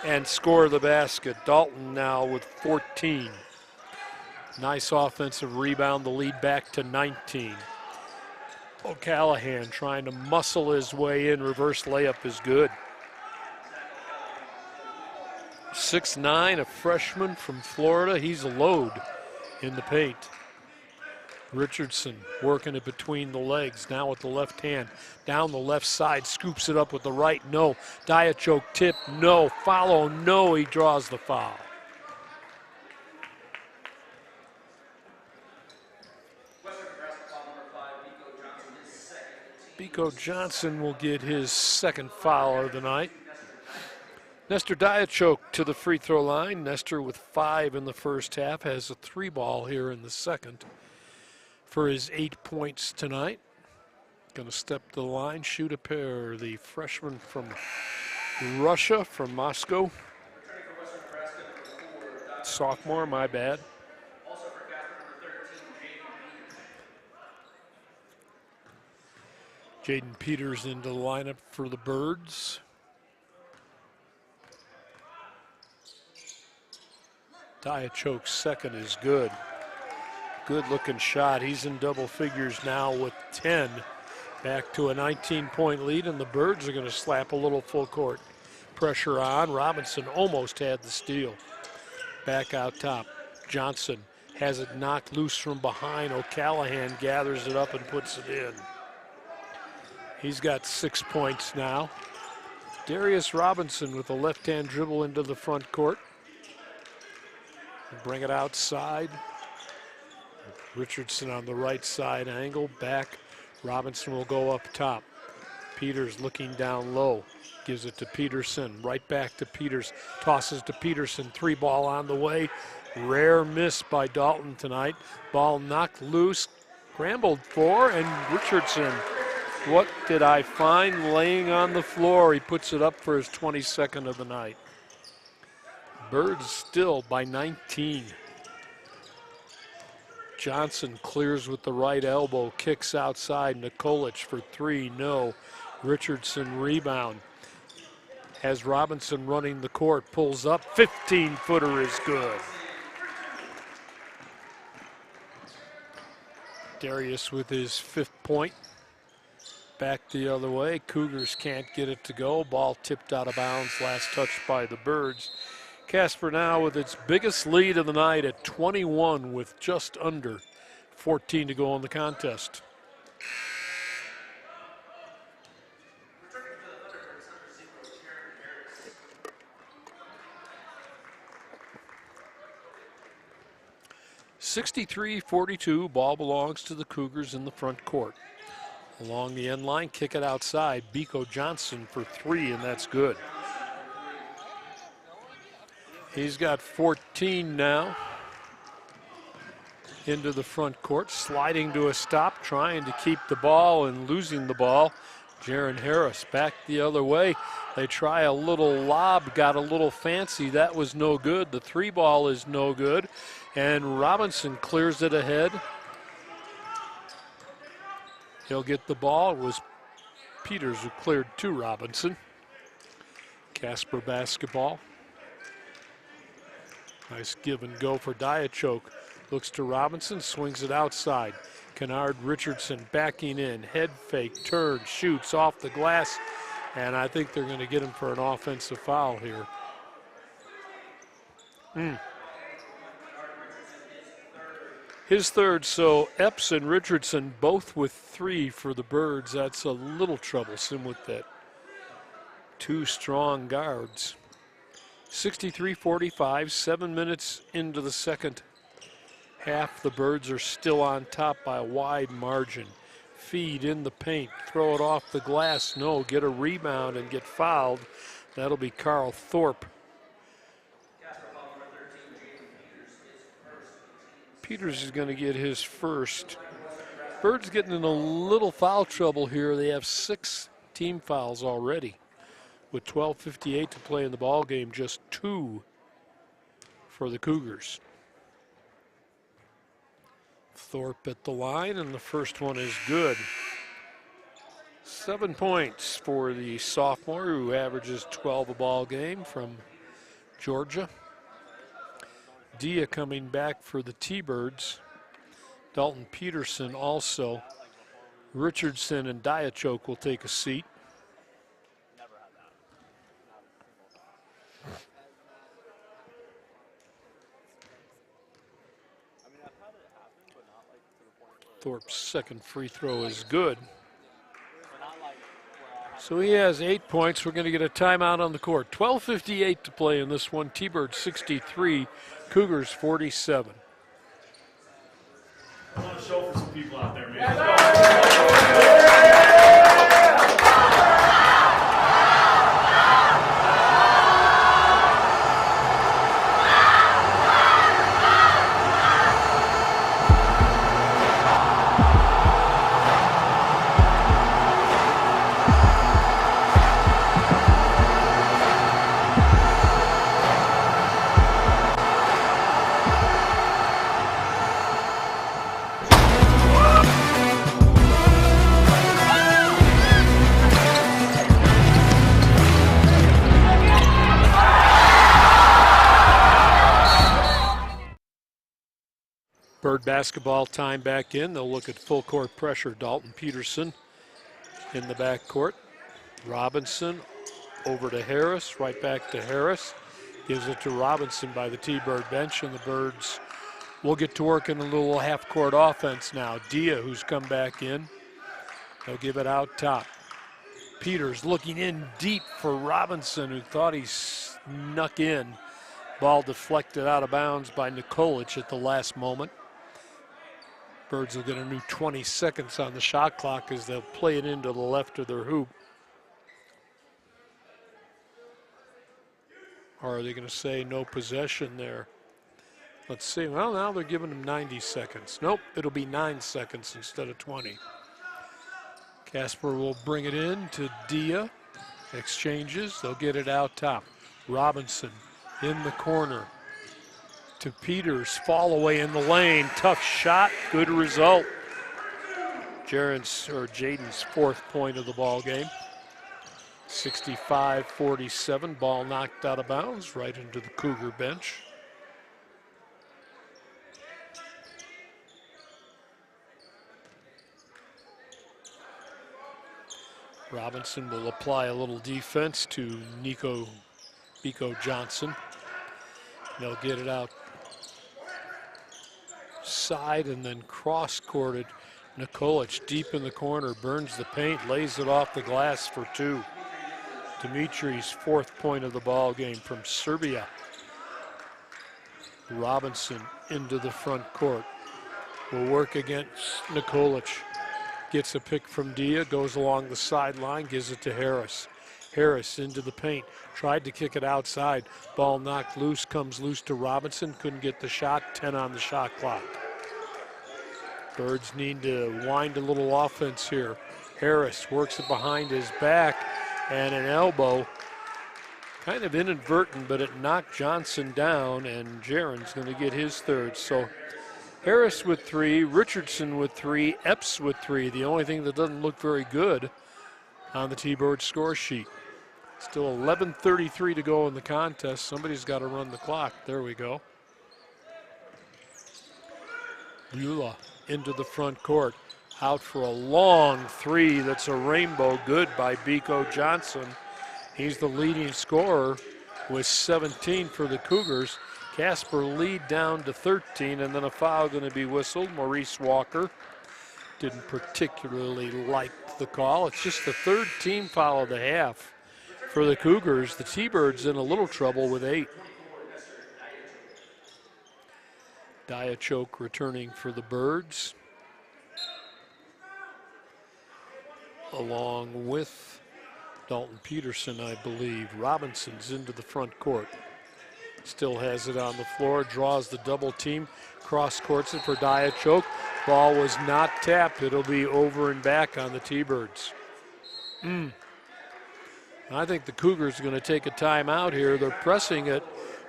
and score the basket. Dalton now with 14. Nice offensive rebound, the lead back to 19. O'Callahan trying to muscle his way in, reverse layup is good. 6'9", a freshman from Florida. He's a load in the paint. Richardson working it between the legs, now with the left hand. Down the left side, scoops it up with the right, no. Diachoke tip, no. Follow, no. He draws the foul. Biko Johnson will get his second foul of the night. Nestor Diachoke to the free throw line. Nestor with 5 in the first half has a 3-ball here in the second for his 8 points tonight. Going to step to the line, shoot a pair. The freshman from Russia, from Moscow. Sophomore, my bad. Jaden Peters into the lineup for the Birds. Diachoke's second is good. Good looking shot. He's in double figures now with 10. Back to a 19-point lead, and the Birds are going to slap a little full court pressure on. Robinson almost had the steal. Back out top. Johnson has it knocked loose from behind. O'Callahan gathers it up and puts it in. He's got 6 points now. Darius Robinson with a left-hand dribble into the front court. Bring it outside. Richardson on the right side, angle back. Robinson will go up top. Peters looking down low. Gives it to Peterson, right back to Peters. Tosses to Peterson, 3-ball on the way. Rare miss by Dalton tonight. Ball knocked loose, scrambled for, and Richardson, what did I find laying on the floor? He puts it up for his 22nd of the night. Birds still by 19. Johnson clears with the right elbow, kicks outside. Nikolic for 3, no. Richardson rebound. Has Robinson running the court, pulls up, 15-footer is good. Darius with his 5th point. Back the other way, Cougars can't get it to go. Ball tipped out of bounds, last touch by the Birds. Casper now with its biggest lead of the night at 21 with just under 14 to go in the contest. 63-42, ball belongs to the Cougars in the front court. Along the end line, kick it outside. Biko Johnson for 3, and that's good. He's got 14 now. Into the front court, sliding to a stop, trying to keep the ball and losing the ball. Jaron Harris back the other way. They try a little lob, got a little fancy. That was no good. The 3 ball is no good. And Robinson clears it ahead. He'll get the ball. It was Peters who cleared to Robinson. Casper basketball. Nice give and go for Diachok. Looks to Robinson, swings it outside. Kennard Richardson backing in, head fake, turn, shoots off the glass, and I think they're going to get him for an offensive foul here. His third, so Epps and Richardson both with 3 for the Birds. That's a little troublesome with that 2 strong guards. 63-45, 7 minutes into the second half. The Birds are still on top by a wide margin. Feed in the paint, throw it off the glass. No, get a rebound and get fouled. That'll be Carl Thorpe. Peters is going to get his first. Birds getting in a little foul trouble here. They have 6 team fouls already. With 12:58 to play in the ball game, just 2 for the Cougars. Thorpe at the line, and the first one is good. 7 points for the sophomore, who averages 12 a ball game from Georgia. Dia coming back for the T-Birds. Dalton Peterson also. Richardson and Diachok will take a seat. Thorpe's second free throw is good. So he has 8 points. We're going to get a timeout on the court. 12:58 to play in this one. T-Birds 63, Cougars 47. I want to show for some people out there, man. Bird basketball time back in. They'll look at full court pressure. Dalton Peterson in the backcourt. Robinson over to Harris, right back to Harris. Gives it to Robinson by the T-Bird bench, and the Birds will get to work in a little half-court offense now. Dia, who's come back in, they'll give it out top. Peters looking in deep for Robinson, who thought he snuck in. Ball deflected out of bounds by Nikolic at the last moment. Birds will get a new 20 seconds on the shot clock as they'll play it into the left of their hoop. Or are they going to say no possession there? Let's see. Well, now they're giving them 90 seconds. Nope, it'll be 9 seconds instead of 20. Casper will bring it in to Dia. Exchanges. They'll get it out top. Robinson in the corner to Peters. Fall away in the lane. Tough shot. Good result. Jaden's 4th point of the ball game. 65-47. Ball knocked out of bounds right into the Cougar bench. Robinson will apply a little defense to Biko Johnson. They'll get it out side and then cross-courted. Nikolic deep in the corner, burns the paint, lays it off the glass for 2. Dimitri's 4th point of the ball game from Serbia. Robinson into the front court. Will work against Nikolic. Gets a pick from Dia, goes along the sideline, gives it to Harris. Harris into the paint, tried to kick it outside. Ball knocked loose, comes loose to Robinson, couldn't get the shot, 10 on the shot clock. Birds need to wind a little offense here. Harris works it behind his back, and an elbow. Kind of inadvertent, but it knocked Johnson down, and Jaron's going to get his third. So Harris with 3, Richardson with 3, Epps with 3. The only thing that doesn't look very good on the T-Bird score sheet. Still 11:33 to go in the contest. Somebody's got to run the clock. There we go. Beulah into the front court. Out for a long 3. That's a rainbow. Good by Biko Johnson. He's the leading scorer with 17 for the Cougars. Casper lead down to 13, and then a foul going to be whistled. Maurice Walker didn't particularly like the call. It's just the 3rd team foul of the half for the Cougars. The T-Birds in a little trouble with 8. Diachok returning for the Birds, along with Dalton Peterson, I believe. Robinson's into the front court. Still has it on the floor, draws the double team, cross courts it for Diachok. Ball was not tapped. It'll be over and back on the T-Birds. I think the Cougars are going to take a timeout here. They're pressing it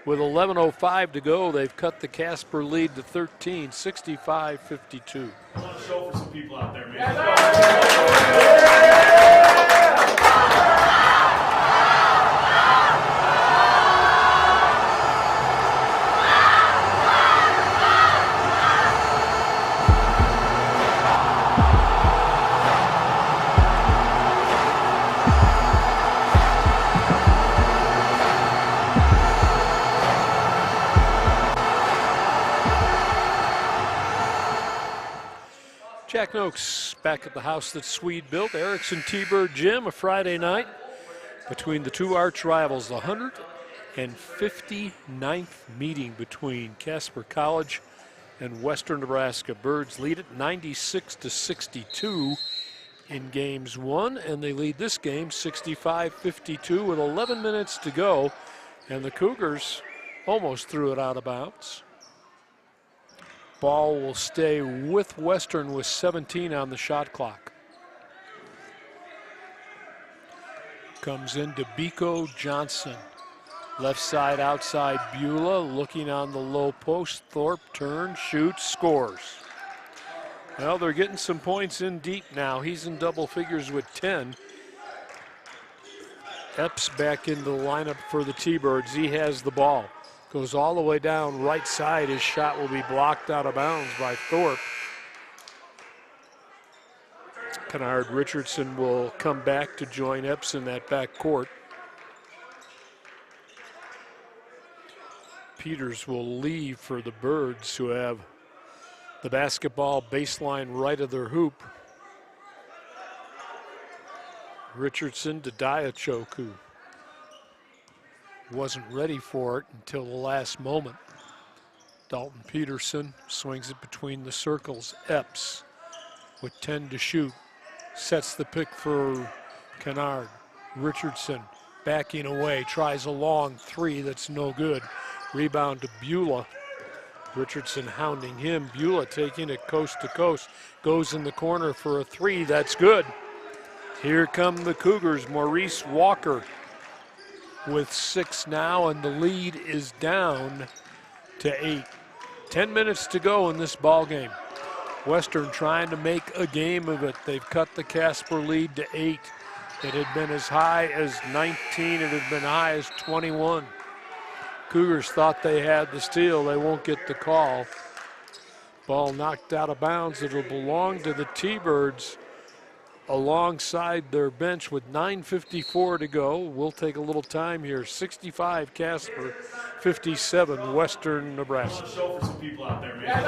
with 11:05 to go. They've cut the Casper lead to 13, 65-52. I want to show for some people out there, man. Jack Noakes back at the house that Swede built, Erickson T-Bird Gym, a Friday night between the two arch rivals, the 159th meeting between Casper College and Western Nebraska. Birds lead it 96-62 in games 1, and they lead this game 65-52 with 11 minutes to go, and the Cougars almost threw it out of bounds. Ball will stay with Western with 17 on the shot clock. Comes into Biko Johnson. Left side outside Beulah, looking on the low post. Thorpe turns, shoots, scores. Well, they're getting some points in deep now. He's in double figures with 10. Epps back into the lineup for the T-Birds. He has the ball. Goes all the way down right side. His shot will be blocked out of bounds by Thorpe. Kennard Richardson will come back to join Epps in that back court. Peters will leave for the Birds, who have the basketball baseline right of their hoop. Richardson to Diachok, who wasn't ready for it until the last moment. Dalton Peterson swings it between the circles. Epps with 10 to shoot. Sets the pick for Kennard. Richardson backing away, tries a long 3 that's no good. Rebound to Beulah. Richardson hounding him. Beulah taking it coast to coast. Goes in the corner for a 3 that's good. Here come the Cougars. Maurice Walker with 6 now, and the lead is down to 8. 10 minutes to go in this ball game. Western trying to make a game of it. They've cut the Casper lead to 8. It had been as high as 19. It had been high as 21. Cougars thought they had the steal. They won't get the call. Ball knocked out of bounds. It'll belong to the T-Birds alongside their bench with 9:54 to go. We'll take a little time here. 65 Casper, 57 Western Nebraska. I want to show for some people out there, man.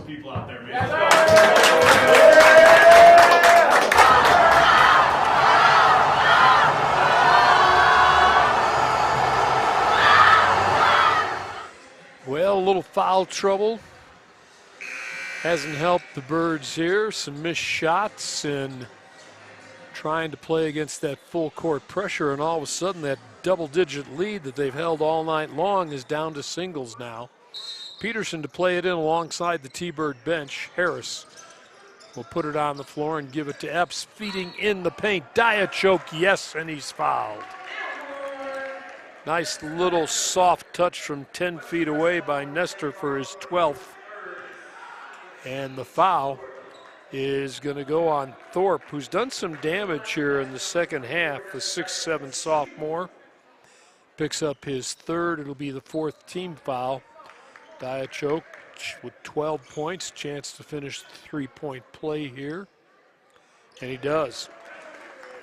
people out there, man. Let's go. Well, a little foul trouble. Hasn't helped the Birds here. Some missed shots and trying to play against that full court pressure, and all of a sudden that double-digit lead that they've held all night long is down to singles now. Peterson to play it in alongside the T-Bird bench. Harris will put it on the floor and give it to Epps, feeding in the paint. Diachoke, yes, and he's fouled. Nice little soft touch from 10 feet away by Nestor for his 12th. And the foul is going to go on Thorpe, who's done some damage here in the second half. The 6'7" sophomore picks up his third. It'll be the fourth team foul. Diachoke with 12 points, chance to finish the three-point play here. And he does.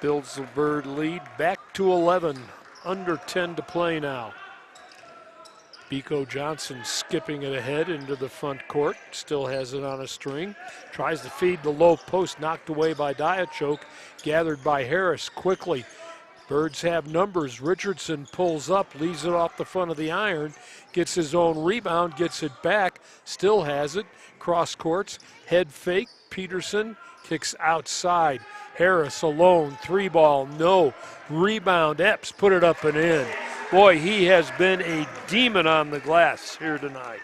Builds the Bird lead back to 11. Under 10 to play now. Biko Johnson skipping it ahead into the front court. Still has it on a string. Tries to feed the low post, knocked away by Diachoke. Gathered by Harris quickly. Birds have numbers. Richardson pulls up, leaves it off the front of the iron. Gets his own rebound, gets it back. Still has it. Cross courts. Head fake. Peterson kicks outside. Harris alone. Three ball. No. Rebound. Epps put it up and in. Boy, he has been a demon on the glass here tonight.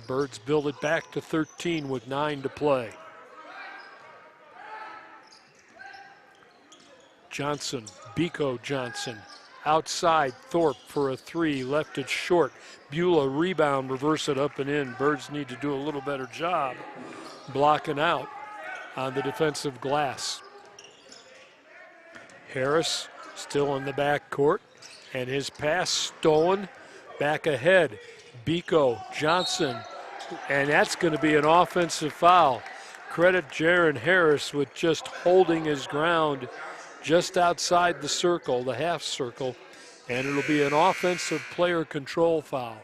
Birds build it back to 13 with 9 to play. Johnson, Biko Johnson, outside Thorpe for a three, left it short. Beulah rebound, reverse it up and in. Birds need to do a little better job blocking out on the defensive glass. Harris still in the back court, and his pass stolen back ahead. Biko Johnson, and that's going to be an offensive foul. Credit Jaron Harris with just holding his ground just outside the circle, the half circle, and it'll be an offensive player control foul.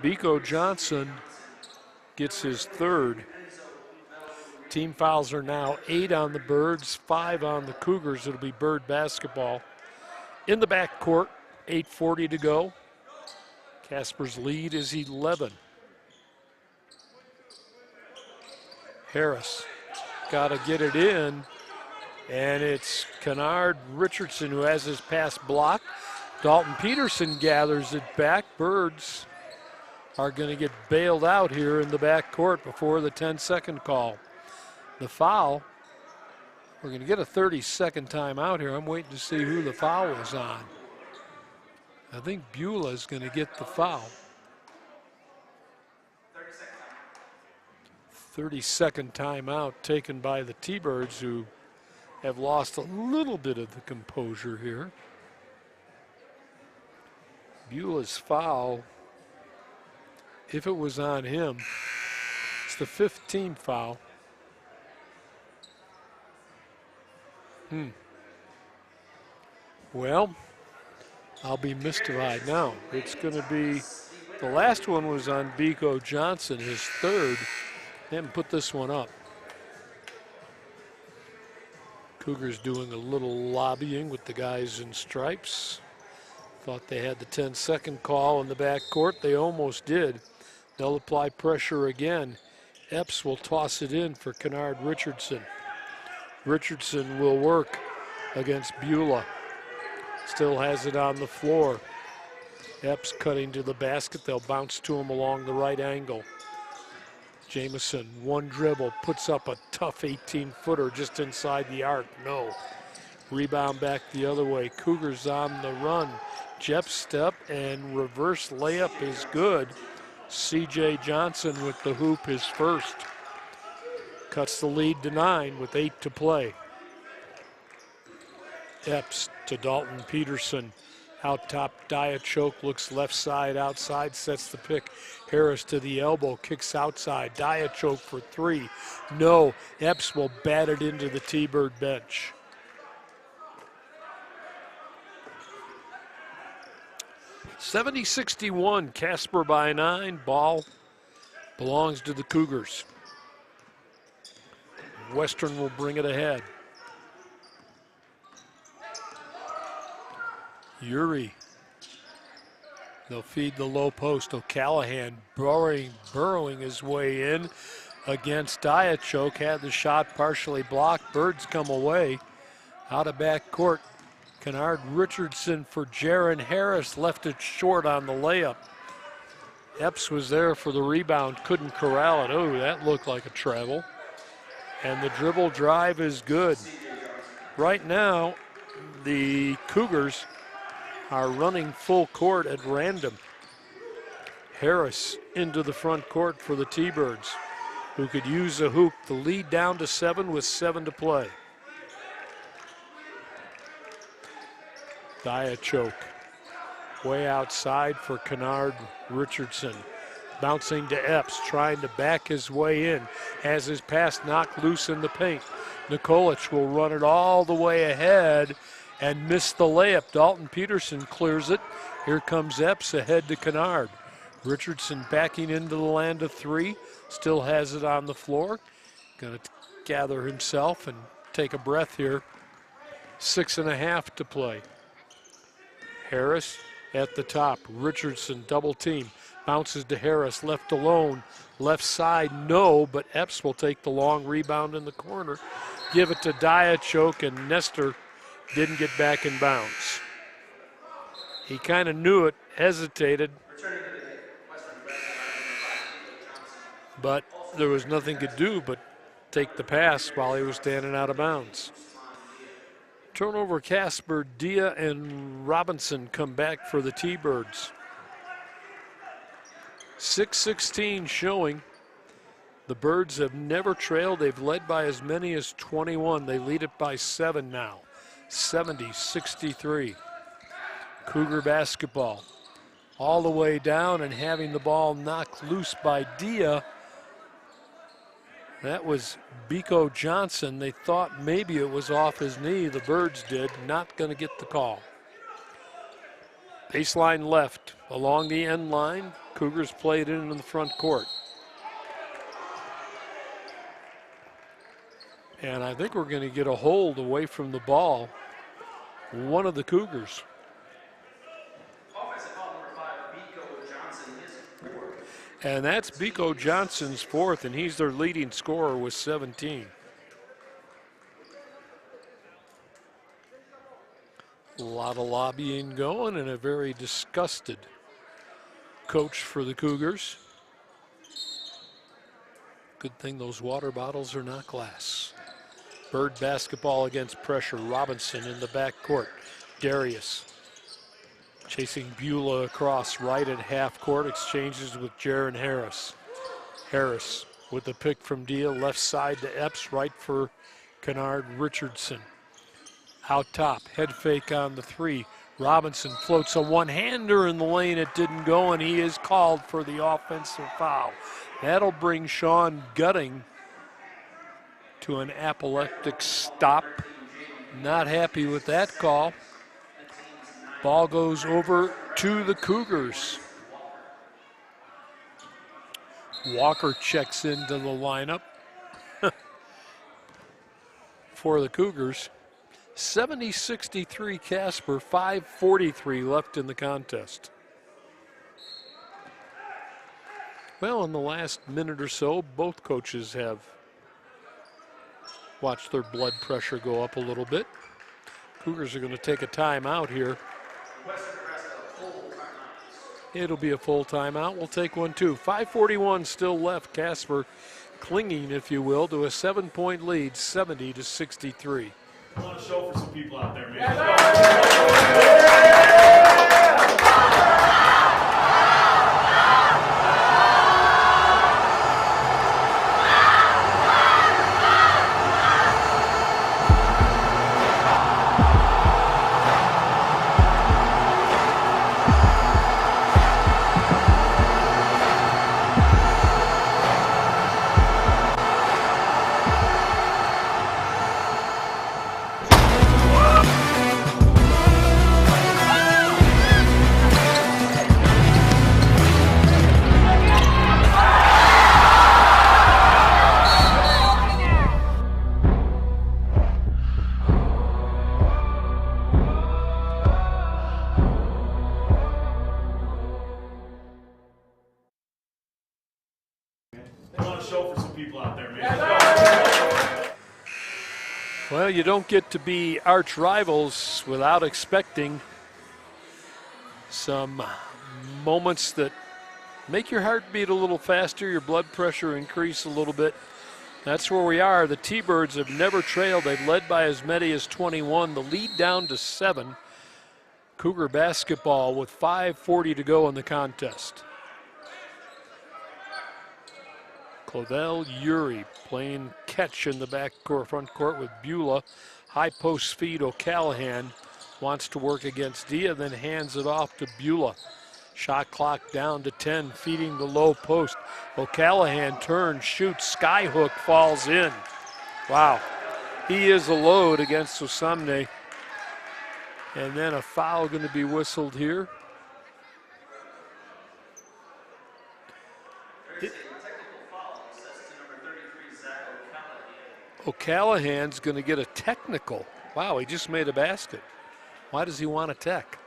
Biko Johnson gets his third. Team fouls are now 8 on the Birds, 5 on the Cougars. It'll be Bird basketball. In the back court, 8:40 to go. Casper's lead is 11. Harris got to get it in, and it's Kennard Richardson who has his pass blocked. Dalton Peterson gathers it back. Birds are going to get bailed out here in the back court before the 10-second call. The foul, we're going to get a 30-second timeout here. I'm waiting to see who the foul is on. I think Beulah is going to get the foul. 30-second timeout taken by the T-Birds, who have lost a little bit of the composure here. Beulah's foul, if it was on him, it's the 5th team foul. Well, I'll be mystified now. It's going to be, the last one was on Biko Johnson, his third. They haven't put this one up. Cougars doing a little lobbying with the guys in stripes. Thought they had the 10-second call in the back court. They almost did. They'll apply pressure again. Epps will toss it in for Kennard Richardson. Richardson will work against Beulah. Still has it on the floor. Epps cutting to the basket. They'll bounce to him along the right angle. Jamison, one dribble, puts up a tough 18-footer just inside the arc. No. Rebound back the other way. Cougars on the run. Jep step and reverse layup is good. C.J. Johnson with the hoop, his first. Cuts the lead to 9 with 8 to play. Epps to Dalton Peterson. Out top, Diachoke looks left side, outside, sets the pick. Harris to the elbow, kicks outside. Diachoke for 3. No, Epps will bat it into the T-Bird bench. 70-61, Casper by 9. Ball belongs to the Cougars. Western will bring it ahead. Uri. They'll feed the low post. O'Callahan burrowing his way in against Diachok. Had the shot partially blocked. Birds come away. Out of back court. Kennard Richardson for Jaron Harris. Left it short on the layup. Epps was there for the rebound. Couldn't corral it. Oh, that looked like a travel. And the dribble drive is good. Right now, the Cougars are running full court at random. Harris into the front court for the T-Birds, who could use a hoop. The lead down to 7 with 7 to play. Diachok way outside for Kennard Richardson. Bouncing to Epps, trying to back his way in. Has his pass knocked loose in the paint. Nikolic will run it all the way ahead and miss the layup. Dalton Peterson clears it. Here comes Epps ahead to Kennard. Richardson backing into the land of 3. Still has it on the floor. Going to gather himself and take a breath here. 6.5 to play. Harris at the top. Richardson double team. Bounces to Harris, left alone. Left side, no, but Epps will take the long rebound in the corner. Give it to Diachok, and Nestor didn't get back in bounds. He kind of knew it, hesitated, but there was nothing to do but take the pass while he was standing out of bounds. Turnover, Casper, Dia, and Robinson come back for the T-Birds. 6:16 showing. The Birds have never trailed. They've led by as many as 21. They lead it by 7 now. 70-63. Cougar basketball. All the way down and having the ball knocked loose by Dia. That was Biko Johnson. They thought maybe it was off his knee. The Birds did. Not going to get the call. Baseline left along the end line. Cougars played in the front court. And I think we're going to get a hold away from the ball. One of the Cougars. And that's Biko Johnson's 4th, and he's their leading scorer with 17. A lot of lobbying going and a very disgusted coach for the Cougars. Good thing those water bottles are not glass. Bird basketball against pressure. Robinson in the backcourt. Darius chasing Beulah across right at half court. Exchanges with Jaron Harris. Harris with the pick from Dia. Left side to Epps. Right for Kennard Richardson. Out top. Head fake on the 3. Robinson floats a one-hander in the lane. It didn't go, and he is called for the offensive foul. That'll bring Sean Gutting to an apoplectic stop. Not happy with that call. Ball goes over to the Cougars. Walker checks into the lineup for the Cougars. 70-63 Casper, 5:43 left in the contest. Well, in the last minute or so, both coaches have watched their blood pressure go up a little bit. Cougars are going to take a timeout here. It'll be a full timeout. We'll take one too. 5:41 still left. Casper clinging, if you will, to a 7-point lead, 70-63. I want to show for some people out there, man. people out there, man. Well, you don't get to be arch rivals without expecting some moments that make your heart beat a little faster, your blood pressure increase a little bit. That's where we are. The T-Birds have never trailed. They've led by as many as 21. The lead down to 7. Cougar basketball with 5:40 to go in the contest. Clovell Uri playing catch in the back court, front court with Beulah. High post feed. O'Callahan wants to work against Dia, then hands it off to Beulah. Shot clock down to 10, feeding the low post. O'Callahan turns, shoots, skyhook falls in. Wow, he is a load against Osamne. And then a foul going to be whistled here. O'Callahan's going to get a technical. Wow, he just made a basket. Why does he want a tech?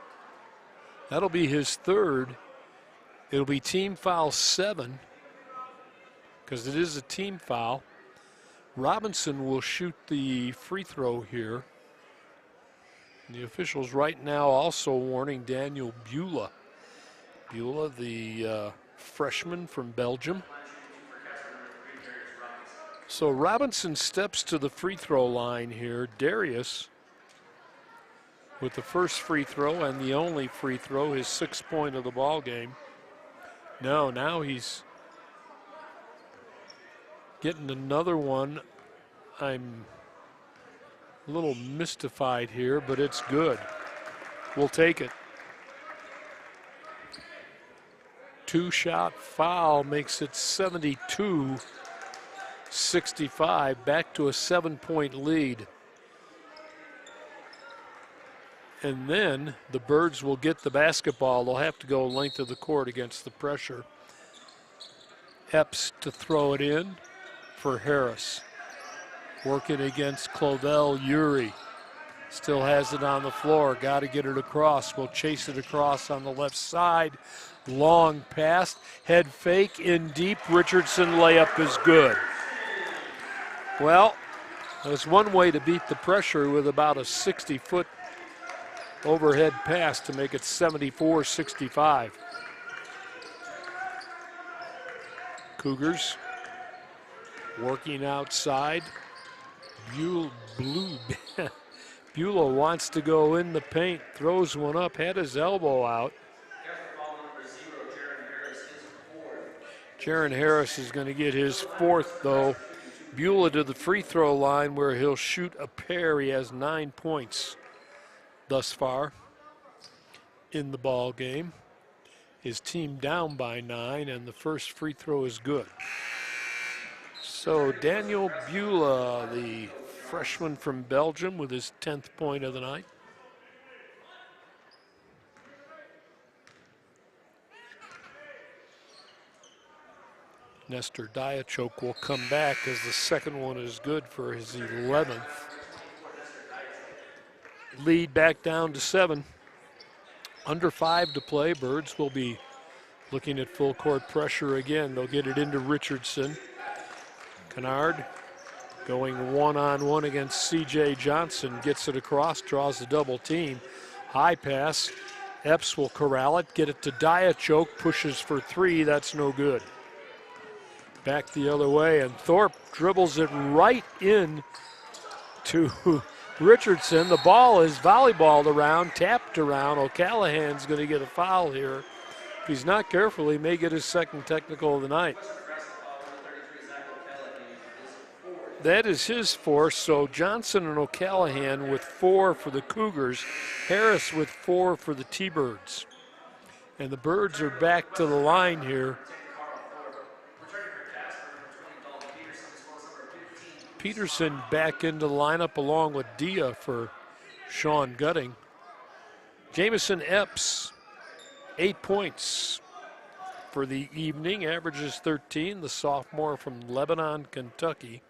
That'll be his third. It'll be team foul 7 because it is a team foul. Robinson will shoot the free throw here. And the officials right now also warning Daniel Beulah. Beulah, the freshman from Belgium. So Robinson steps to the free throw line here. Darius with the first free throw and the only free throw, his 6th point of the ball game. No, now he's getting another one. I'm a little mystified here, but it's good. We'll take it. 2-shot foul makes it 72-65, back to a 7-point lead. And then the Birds will get the basketball. They'll have to go length of the court against the pressure. Epps to throw it in for Harris. Working against Clovell Uri. Still has it on the floor. Got to get it across. We'll chase it across on the left side. Long pass. Head fake in deep. Richardson layup is good. Well, there's one way to beat the pressure with about a 60-foot overhead pass to make it 74-65. Cougars working outside. Beulah wants to go in the paint, throws one up, had his elbow out. Jaron Harris is going to get his 4th, though. Beulah to the free throw line where he'll shoot a pair. He has 9 points thus far in the ball game. His team down by 9, and the first free throw is good. So Daniel Beulah, the freshman from Belgium, with his 10th point of the night. Nestor Diachok will come back as the second one is good for his 11th. Lead back down to 7. Under 5 to play. Birds will be looking at full court pressure again. They'll get it into Richardson. Kennard going one-on-one against C.J. Johnson. Gets it across, draws a double team. High pass. Epps will corral it, get it to Diachok, pushes for 3. That's no good. Back the other way, and Thorpe dribbles it right in to Richardson. The ball is volleyballed around, tapped around. O'Callahan's going to get a foul here. If he's not careful, he may get his 2nd technical of the night. That is his 4th, so Johnson and O'Callahan with 4 for the Cougars. Harris with 4 for the T-Birds. And the Birds are back to the line here. Peterson back into the lineup along with Dia for Sean Gutting. Jamison Epps, 8 points for the evening, averages 13, the sophomore from Lebanon, Kentucky.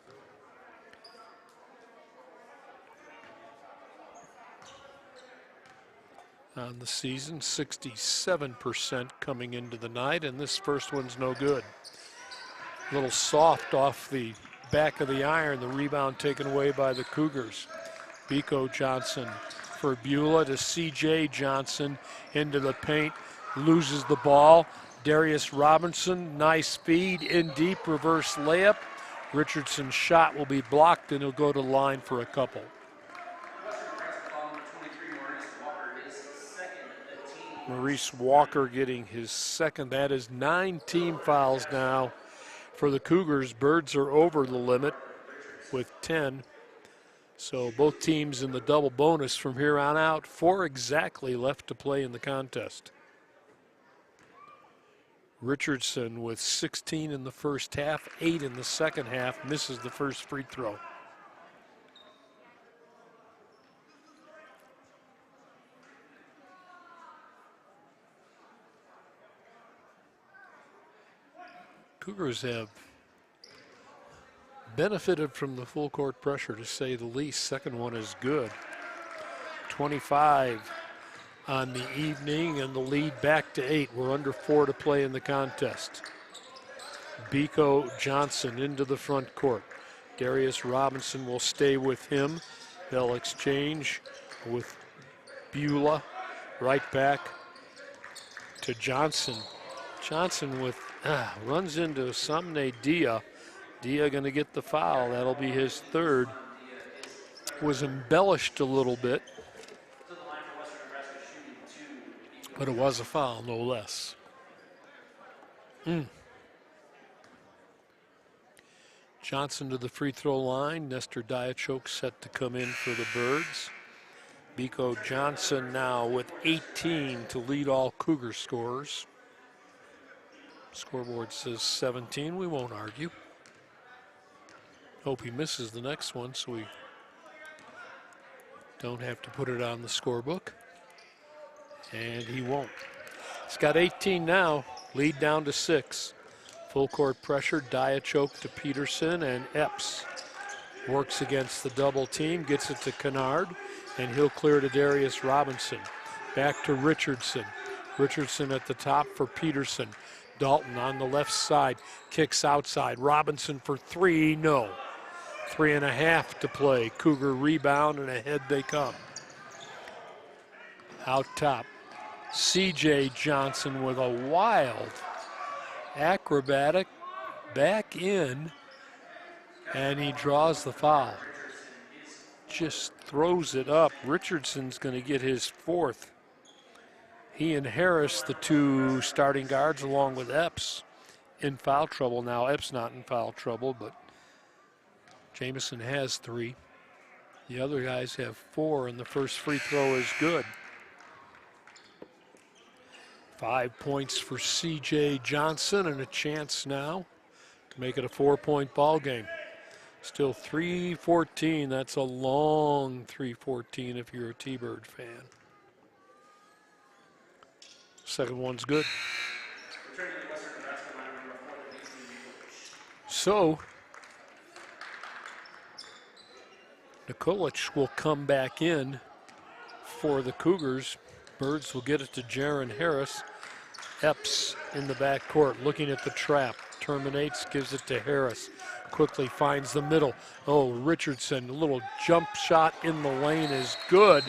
On the season, 67% coming into the night, and this first one's no good. A little soft off the back of the iron. The rebound taken away by the Cougars. Biko Johnson for Beulah to C.J. Johnson into the paint. Loses the ball. Darius Robinson, nice feed, in deep, reverse layup. Richardson's shot will be blocked, and he'll go to the line for a couple. Maurice Walker getting his second. That is 9 team fouls now for the Cougars. Birds are over the limit with 10. So both teams in the double bonus from here on out. 4 exactly left to play in the contest. Richardson with 16 in the first half, 8 in the second half, misses the first free throw. Cougars have benefited from the full court pressure, to say the least. Second one is good. 25 on the evening, and the lead back to 8. We're under 4 to play in the contest. Biko Johnson into the front court. Darius Robinson will stay with him. They'll exchange with Beulah. Right back to Johnson. Johnson with runs into Samne Dia. Dia going to get the foul. That'll be his third. Was embellished a little bit, but it was a foul, no less. Johnson to the free throw line. Nestor Diachok set to come in for the Birds. Biko Johnson now with 18 to lead all Cougar scorers. Scoreboard says 17. We won't argue. Hope he misses the next one so we don't have to put it on the scorebook. And he won't. He's got 18 now. Lead down to 6. Full court pressure. Diachok to Peterson, and Epps works against the double team. Gets it to Kennard, and he'll clear to Darius Robinson. Back to Richardson. Richardson at the top for Peterson. Dalton on the left side. Kicks outside. Robinson for 3. No. 3.5 to play. Cougar rebound, and ahead they come. Out top. C.J. Johnson with a wild acrobatic back in, and he draws the foul. Just throws it up. Richardson's going to get his 4th. He and Harris, the 2 starting guards, along with Epps, in foul trouble now. Epps not in foul trouble, but Jamison has 3. The other guys have 4, and the first free throw is good. 5 points for C.J. Johnson, and a chance now to make it a 4-point ball game. Still 3:14. That's a long 3:14 if you're a T-Bird fan. Second one's good. So Nikolic will come back in for the Cougars. Birds will get it to Jaron Harris. Epps in the backcourt looking at the trap. Terminates, gives it to Harris. Quickly finds the middle. Oh, Richardson, a little jump shot in the lane is good.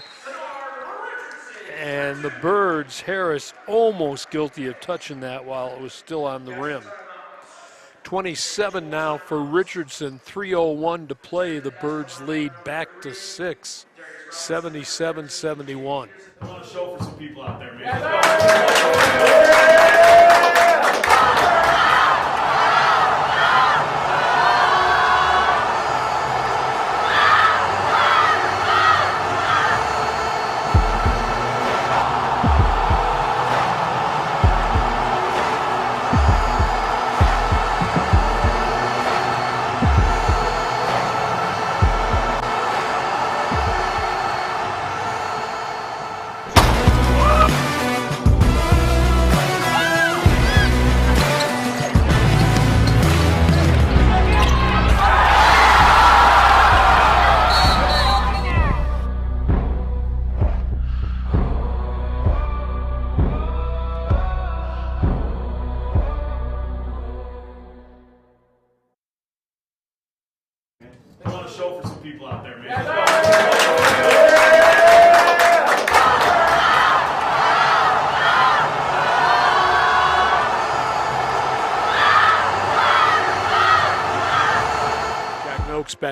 And the Birds, Harris almost guilty of touching that while it was still on the rim. 27 now for Richardson, 3:01 to play. The Birds lead back to 6, 77-71. I want to show for some people out there, man.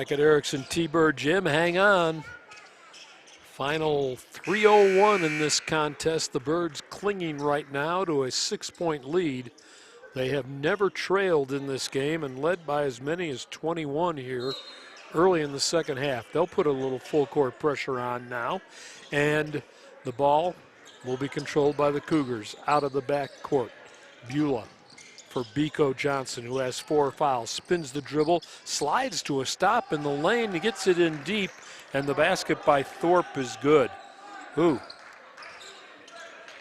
back at Erickson T-Bird Gym. Hang on. Final 3:01 in this contest. The Birds clinging right now to a 6-point lead. They have never trailed in this game and led by as many as 21 here early in the second half. They'll put a little full court pressure on now, and the ball will be controlled by the Cougars out of the back court. Beulah for Biko Johnson, who has 4 fouls, spins the dribble, slides to a stop in the lane, gets it in deep, and the basket by Thorpe is good. Ooh.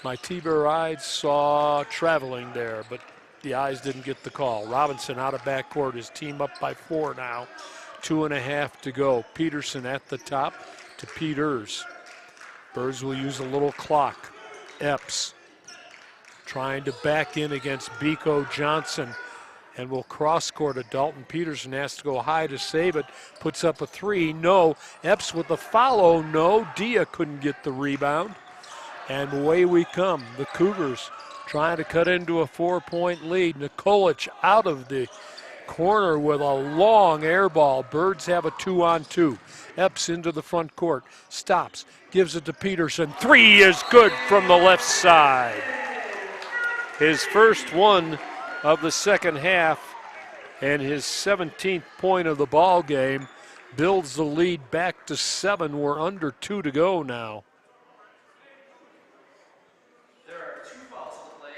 My T-Bear eyes saw traveling there, but the eyes didn't get the call. Robinson out of backcourt, his team up by 4 now. 2.5 to go. Peterson at the top to Peters. Birds will use a little clock. Epps trying to back in against Biko Johnson and will cross court to Dalton Peterson. Has to go high to save it. Puts up a 3. No. Epps with the follow. No. Dia couldn't get the rebound. And away we come. The Cougars trying to cut into a 4-point lead. Nikolic out of the corner with a long air ball. Birds have a 2-on-2. Epps into the front court. Stops. Gives it to Peterson. 3 is good from the left side. His first one of the second half and his 17th point of the ball game builds the lead back to 7. We're under 2 to go now. There are 2 fouls in play.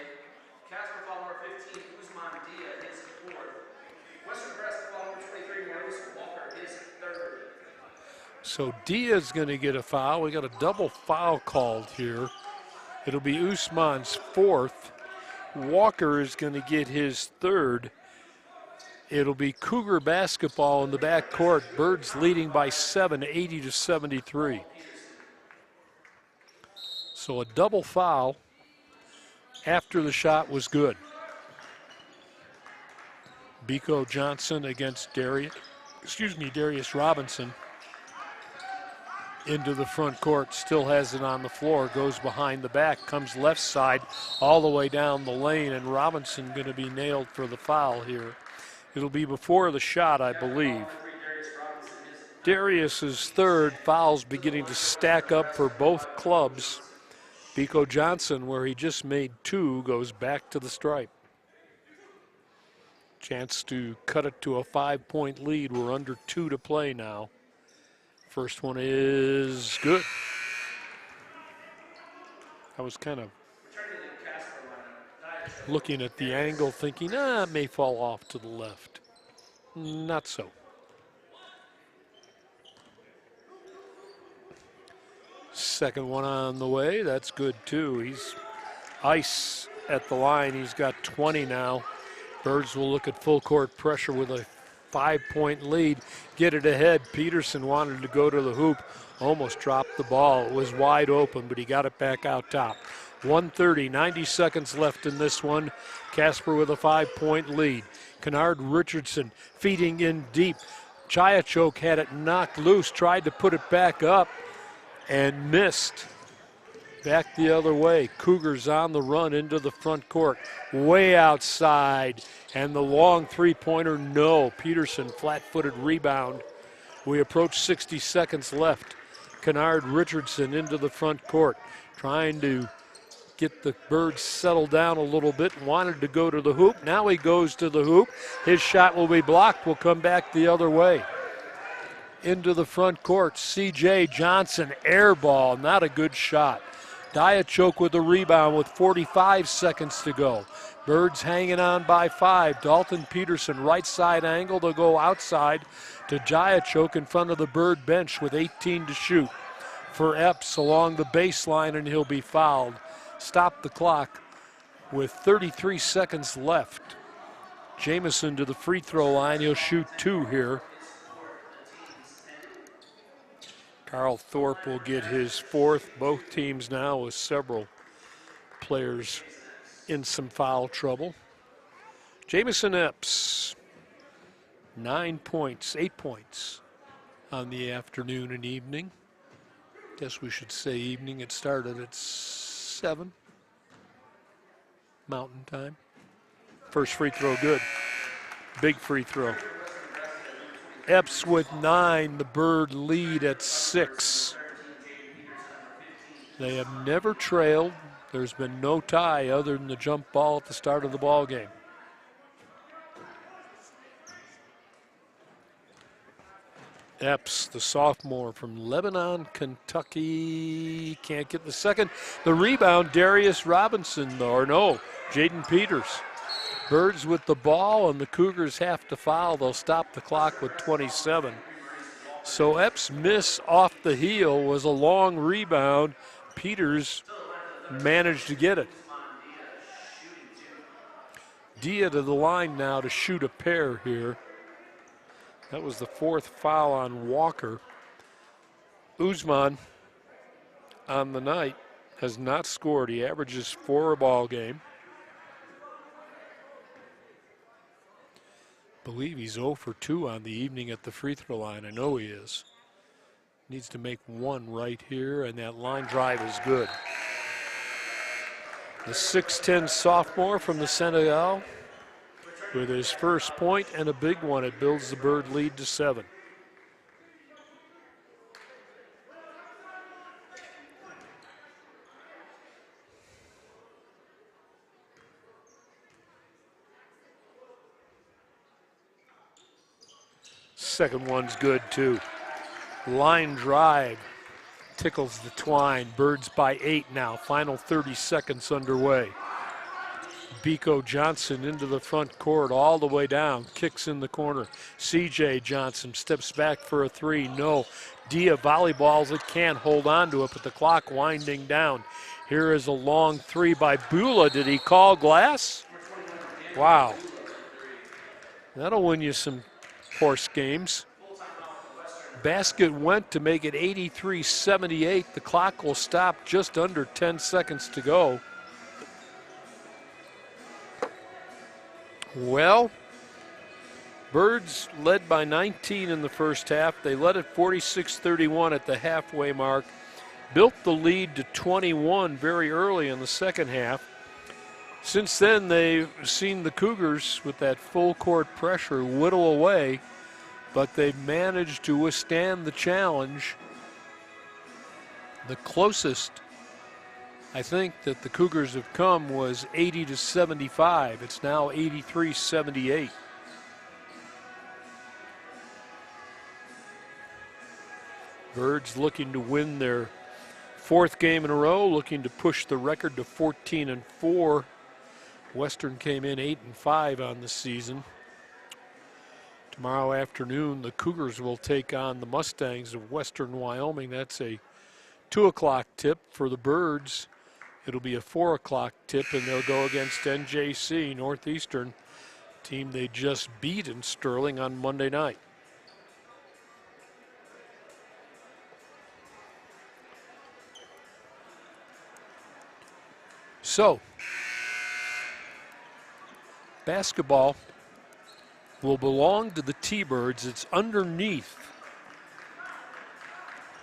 Casper foul number 15, Usman Dia, his 4th. Western Nebraska foul number 23, Maurice Walker, his 3rd. So Dia's going to get a foul. We got a double foul called here. It'll be Usman's 4th. Walker is going to get his 3rd. It'll be Cougar basketball in the backcourt. Birds leading by 7, 80-73. So a double foul after the shot was good. Biko Johnson against Darius Robinson. Into the front court, still has it on the floor, goes behind the back, comes left side all the way down the lane, and Robinson going to be nailed for the foul here. It'll be before the shot, I believe. Darius's 3rd. Fouls beginning to stack up for both clubs. Biko Johnson, where he just made 2, goes back to the stripe. Chance to cut it to a 5-point lead. We're under 2 to play now. First one is good. I was kind of looking at the angle thinking, it may fall off to the left. Not so. Second one on the way. That's good too. He's ice at the line. He's got 20 now. Birds will look at full court pressure with a 5-point lead. Get it ahead. Peterson wanted to go to the hoop. Almost dropped the ball. It was wide open, but he got it back out top. 1:30, 90 seconds left in this one. Casper with a 5-point lead. Kennard Richardson feeding in deep. Chiachok had it knocked loose, tried to put it back up and missed. Back the other way. Cougars on the run into the front court. Way outside. And the long 3-pointer, no. Peterson, flat-footed rebound. We approach 60 seconds left. Kennard Richardson into the front court. Trying to get the Birds settled down a little bit. Wanted to go to the hoop. Now he goes to the hoop. His shot will be blocked. Will come back the other way. Into the front court. C.J. Johnson, air ball. Not a good shot. Diachok with the rebound with 45 seconds to go. Birds hanging on by 5. Dalton Peterson, right side angle. They'll go outside to Diachok in front of the Bird bench with 18 to shoot. For Epps along the baseline, and he'll be fouled. Stop the clock with 33 seconds left. Jamison to the free throw line. He'll shoot 2 here. Carl Thorpe will get his 4th. Both teams now with several players in some foul trouble. Jamison Epps, 8 points on the afternoon and evening. Guess we should say evening. It started at 7 Mountain Time. First free throw good. Big free throw. Epps with 9, the Bird lead at 6. They have never trailed. There's been no tie other than the jump ball at the start of the ball game. Epps, the sophomore from Lebanon, Kentucky, can't get the second. The rebound, Darius Robinson, or no, Jaden Peters. Birds with the ball, and the Cougars have to foul. They'll stop the clock with 27. So Epps' miss off the heel was a long rebound. Peters managed to get it. Dia to the line now to shoot a pair here. That was the 4th foul on Walker. Usman on the night has not scored. He averages 4 a ball game. Believe he's 0 for 2 on the evening at the free throw line. I know he is. Needs to make 1 right here, and that line drive is good. The 6'10 sophomore from the Senegal with his first point and a big one. It builds the Bird lead to 7. Second one's good too. Line drive tickles the twine. Birds by 8 now. Final 30 seconds underway. Biko Johnson into the front court all the way down. Kicks in the corner. CJ Johnson steps back for a 3. No. Dia volleyballs it. Can't hold on to it, but the clock winding down. Here is a long 3 by Bula. Did he call glass? Wow. That'll win you some horse games. Basket went to make it 83-78. The clock will stop just under 10 seconds to go. Well, Birds led by 19 in the first half. They led at 46-31 at the halfway mark. Built the lead to 21 very early in the second half. Since then, they've seen the Cougars with that full court pressure whittle away, but they've managed to withstand the challenge. The closest I think that the Cougars have come was 80-75. It's now 83-78. Birds looking to win their 4th game in a row, looking to push the record to 14-4. Western came in 8-5 on the season. Tomorrow afternoon, the Cougars will take on the Mustangs of Western Wyoming. That's a 2 o'clock tip for the Birds. It'll be a 4 o'clock tip, and they'll go against NJC, Northeastern, team they just beat in Sterling on Monday night. So, basketball will belong to the T-Birds. It's underneath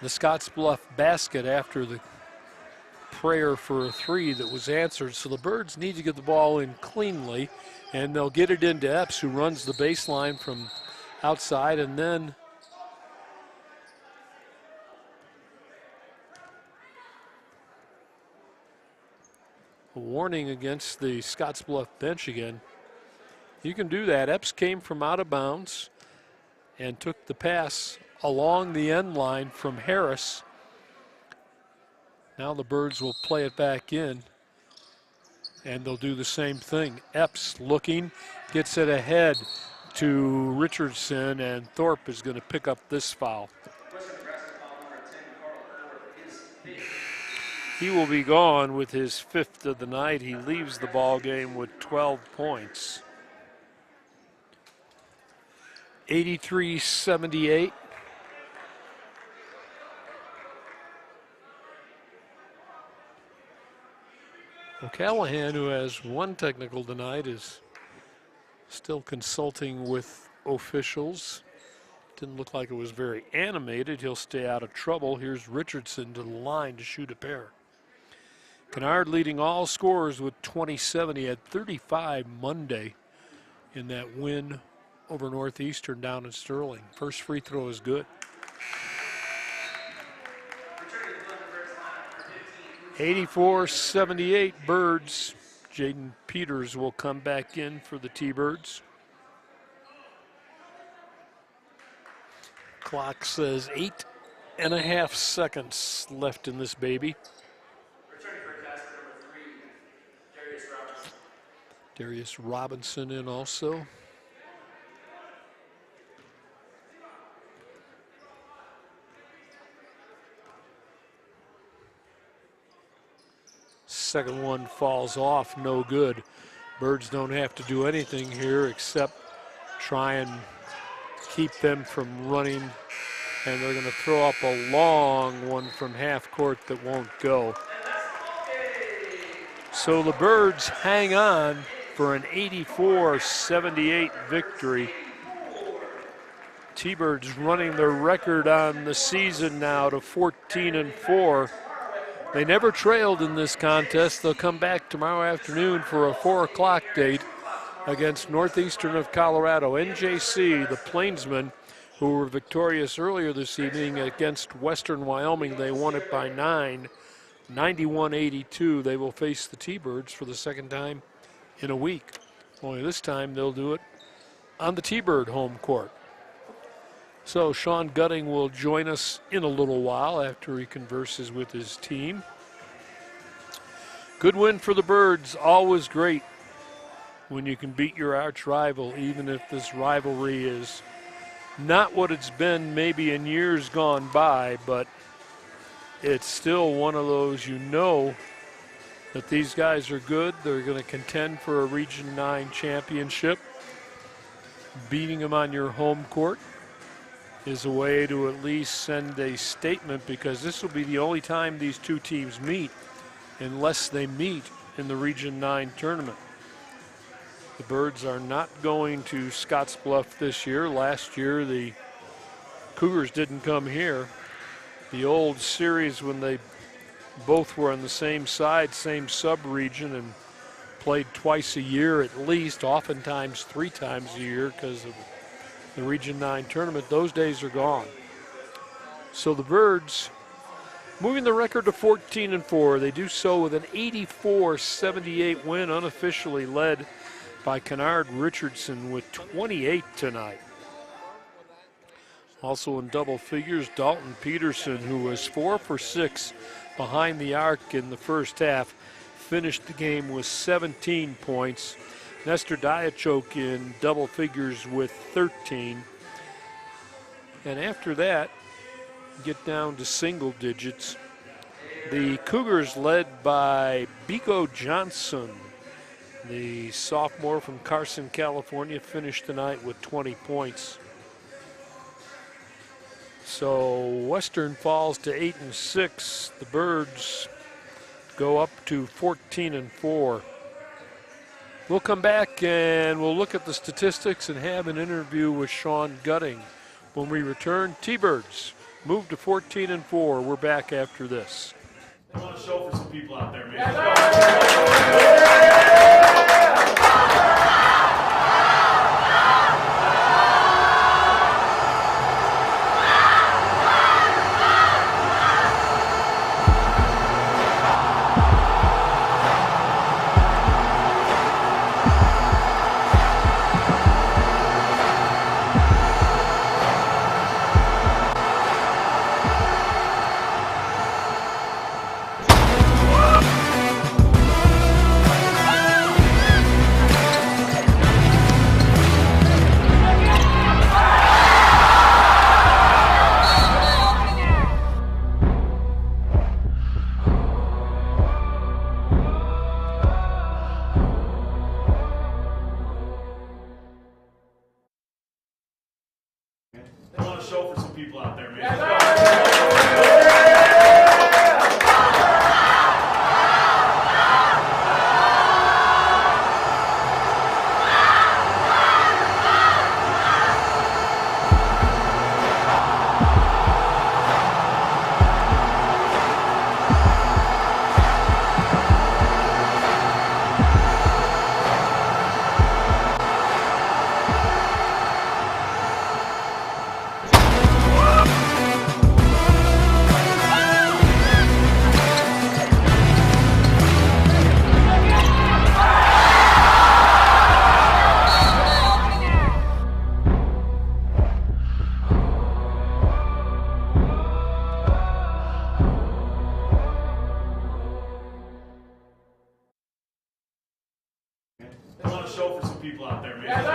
the Scottsbluff basket after the prayer for a 3 that was answered. So the Birds need to get the ball in cleanly, and they'll get it into Epps, who runs the baseline from outside, and then a warning against the Scottsbluff bench again. You can do that. Epps came from out of bounds and took the pass along the end line from Harris. Now the Birds will play it back in, and they'll do the same thing. Epps looking, gets it ahead to Richardson, and Thorpe is going to pick up this foul. He will be gone with his 5th of the night. He leaves the ball game with 12 points. 83-78. O'Callahan, who has 1 technical tonight, is still consulting with officials. Didn't look like it was very animated. He'll stay out of trouble. Here's Richardson to the line to shoot a pair. Kennard leading all scorers with 27. He had 35 Monday in that win over Northeastern down in Sterling. First free throw is good. 84-78 Birds. Jaden Peters will come back in for the T-Birds. Clock says 8.5 seconds left in this baby. Returning for Casper, number 3, Darius Robinson. Darius Robinson in also. Second one falls off, no good. Birds don't have to do anything here except try and keep them from running, and they're going to throw up a long one from half court that won't go. So the Birds hang on for an 84-78 victory. T-Birds running their record on the season now to 14-4. They never trailed in this contest. They'll come back tomorrow afternoon for a 4 o'clock date against Northeastern of Colorado. NJC, the Plainsmen, who were victorious earlier this evening against Western Wyoming. They won it by 9, 91-82. They will face the T-Birds for the second time in a week. Only this time they'll do it on the T-Bird home court. So Sean Gutting will join us in a little while after he converses with his team. Good win for the Birds, always great when you can beat your arch rival, even if this rivalry is not what it's been maybe in years gone by, but it's still one of those, you know that these guys are good. They're going to contend for a Region 9 championship. Beating them on your home court is a way to at least send a statement, because this will be the only time these two teams meet unless they meet in the Region 9 tournament. The Birds are not going to Scottsbluff this year. Last year the Cougars didn't come here. The old series when they both were on the same side, same sub-region, and played twice a year at least, oftentimes 3 times a year because of the Region 9 tournament, those days are gone. So the Birds moving the record to 14-4. They do so with an 84-78 win, unofficially led by Kennard Richardson with 28 tonight. Also in double figures, Dalton Peterson, who was 4 for 6 behind the arc in the first half, finished the game with 17 points. Nestor Diachok in double figures with 13. And after that, get down to single digits. The Cougars led by Biko Johnson, the sophomore from Carson, California, finished the night with 20 points. So Western falls to 8-6. The Birds go up to 14-4. We'll come back and we'll look at the statistics and have an interview with Sean Gutting. When we return, T-Birds move to 14-4. We're back after this. I want to show for some people out there, man. I want to show for some people out there, man. a show for some people out there, man.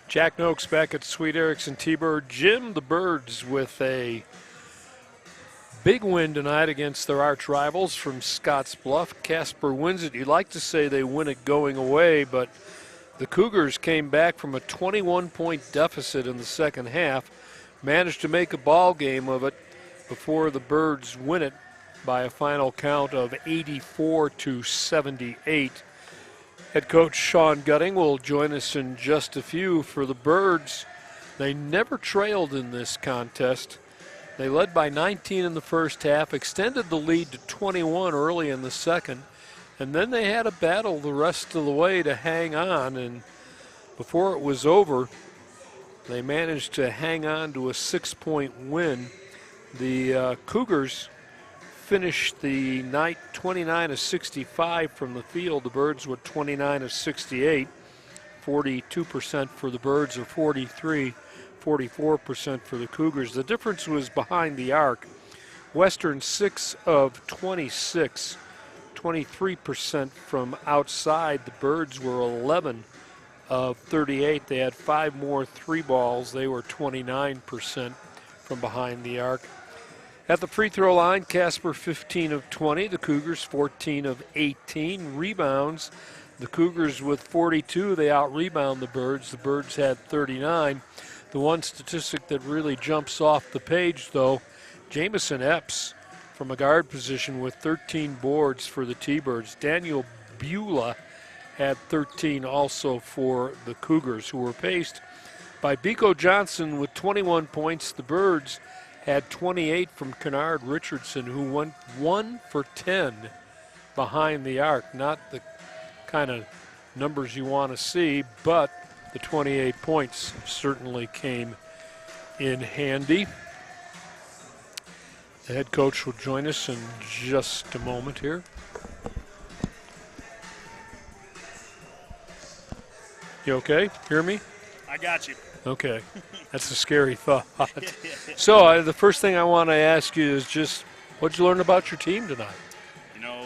Jack Noakes back at Sweet Erickson T-Bird. Jim, the Birds with a big win tonight against their arch rivals from Scotts Bluff. Casper wins it. You'd like to say they win it going away, but the Cougars came back from a 21-point deficit in the second half, managed to make a ball game of it before the Birds win it by a final count of 84-78. Head coach Sean Gutting will join us in just a few. For the Birds, they never trailed in this contest. They led by 19 in the first half, extended the lead to 21 early in the second, and then they had a battle the rest of the way to hang on, and before it was over, they managed to hang on to a 6-point win. The Cougars finished the night 29 of 65 from the field. The Birds with 29 of 68, 42% for the Birds, or 44% for the Cougars. The difference was behind the arc. Western 6 of 26, 23% from outside. The Birds were 11 of 38. They had 5 more 3 balls. They were 29% from behind the arc. At the free throw line, Casper 15 of 20, the Cougars 14 of 18. Rebounds, the Cougars with 42, they out-rebound the Birds. The Birds had 39. The one statistic that really jumps off the page, though, Jamison Epps from a guard position with 13 boards for the T-Birds. Daniel Beulah had 13 also for the Cougars, who were paced by Biko Johnson with 21 points. The Birds had 28 from Kennard Richardson, who went 1 for 10 behind the arc. Not the kind of numbers you want to see, but the 28 points certainly came in handy. The head coach will join us in just a moment here. You okay? Hear me? I got you. Okay, that's a scary thought. So the first thing I want to ask you is just, what'd you learn about your team tonight? You know,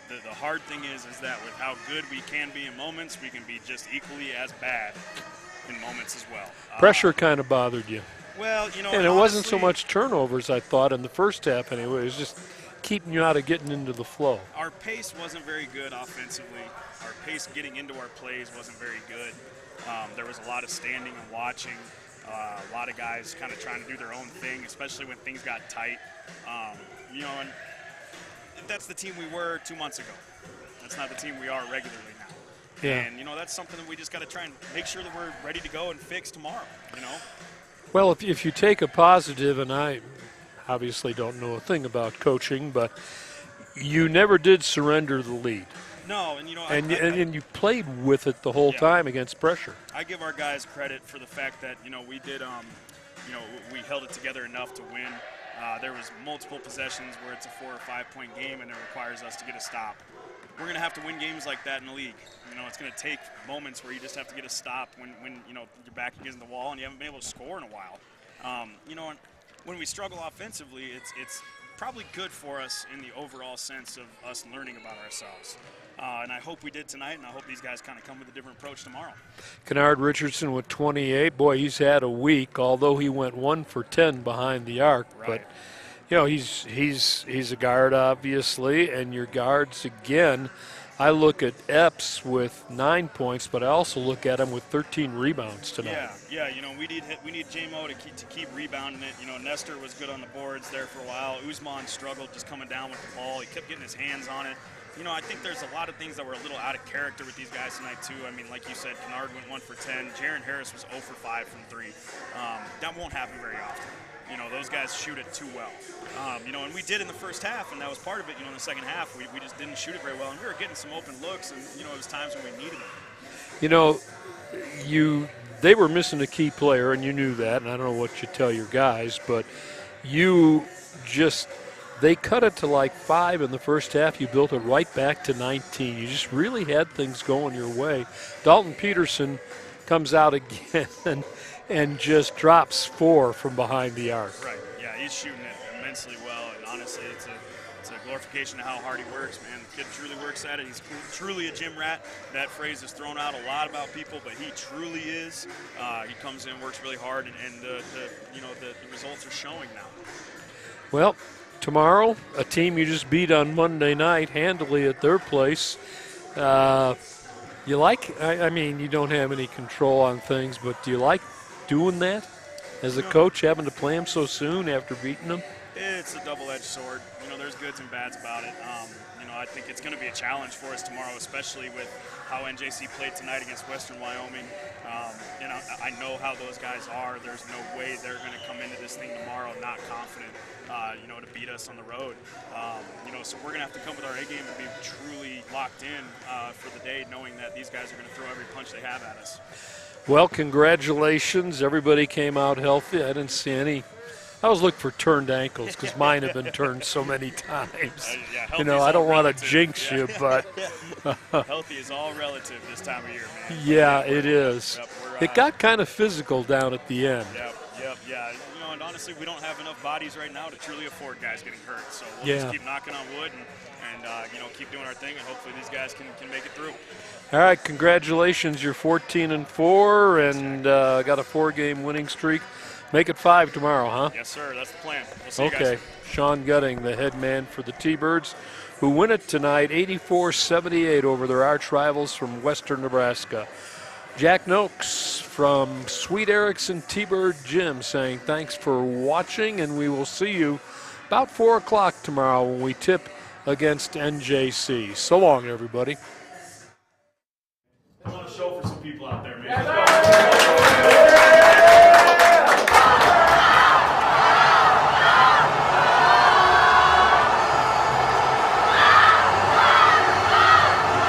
the hard thing is that with how good we can be in moments, we can be just equally as bad in moments as well. Pressure kind of bothered you. Well, you know, and it wasn't so much turnovers, I thought, in the first half anyway. It was just keeping you out of getting into the flow. Our pace wasn't very good offensively. Our pace getting into our plays wasn't very good. There was a lot of standing and watching, a lot of guys kind of trying to do their own thing, especially when things got tight. You know, and that's the team we were 2 months ago. That's not the team we are regularly now. Yeah. And, you know, that's something that we just got to try and make sure that we're ready to go and fix tomorrow, you know. Well, if you take a positive, and I obviously don't know a thing about coaching, but you never did surrender the lead. No, and you know, and you played with it the whole time against pressure. I give our guys credit for the fact that, you know, we did, you know, we held it together enough to win. There was multiple possessions where it's a 4 or 5 point game and it requires us to get a stop. We're going to have to win games like that in the league. You know, it's going to take moments where you just have to get a stop when you know, your back against the wall and you haven't been able to score in a while. You know, when we struggle offensively, it's probably good for us in the overall sense of us learning about ourselves. And I hope we did tonight, and I hope these guys kind of come with a different approach tomorrow. Kennard Richardson with 28. Boy, he's had a week, although he went 1 for 10 behind the arc. Right. But, you know, he's a guard, obviously, and your guards, again, I look at Epps with 9 points, but I also look at him with 13 rebounds tonight. Yeah, you know, we need J-Mo to keep rebounding it. You know, Nestor was good on the boards there for a while. Usman struggled just coming down with the ball. He kept getting his hands on it. You know, I think there's a lot of things that were a little out of character with these guys tonight, too. I mean, like you said, Kennard went 1 for 10. Jaron Harris was 0 for 5 from 3. That won't happen very often. You know, those guys shoot it too well. You know, and we did in the first half, and that was part of it. You know, in the second half, we just didn't shoot it very well. And we were getting some open looks, and, you know, it was times when we needed them. You know, they were missing a key player, and you knew that, and I don't know what you tell your guys, but they cut it to like 5 in the first half. You built it right back to 19. You just really had things going your way. Dalton Peterson comes out again and just drops 4 from behind the arc. Right, yeah, he's shooting it immensely well, and honestly, it's a glorification of how hard he works, man. The kid truly works at it. He's truly a gym rat. That phrase is thrown out a lot about people, but he truly is. He comes in, works really hard, and the results are showing now. Well, tomorrow, a team you just beat on Monday night handily at their place. I mean, you don't have any control on things, but do you like doing that as a coach, having to play them so soon after beating them? It's a double-edged sword. There's goods and bads about it. I think it's going to be a challenge for us tomorrow, especially with how NJC played tonight against Western Wyoming. I know how those guys are. There's no way they're going to come into this thing tomorrow not confident, to beat us on the road. So we're going to have to come with our A game and be truly locked in for the day, knowing that these guys are going to throw every punch they have at us. Well, congratulations. Everybody came out healthy. I didn't see any. I was looking for turned ankles because mine have been turned so many times. I don't want to jinx you, but healthy is all relative this time of year, man. Yeah, it is. Yep, it got kind of physical down at the end. Yeah. And honestly, we don't have enough bodies right now to truly afford guys getting hurt. So we'll just keep knocking on wood and keep doing our thing, and hopefully these guys can make it through. All right, congratulations. You're 14-4 and got a 4-game winning streak. Make it 5 tomorrow, huh? Yes, sir. That's the plan. We'll see you guys. Okay. Sean Gutting, the head man for the T-Birds, who win it tonight 84-78 over their arch rivals from western Nebraska. Jack Noakes from Sweet Erickson T-Bird Gym saying thanks for watching, and we will see you about 4 o'clock tomorrow when we tip against NJC. So long, everybody. I want to show for some people out there, man.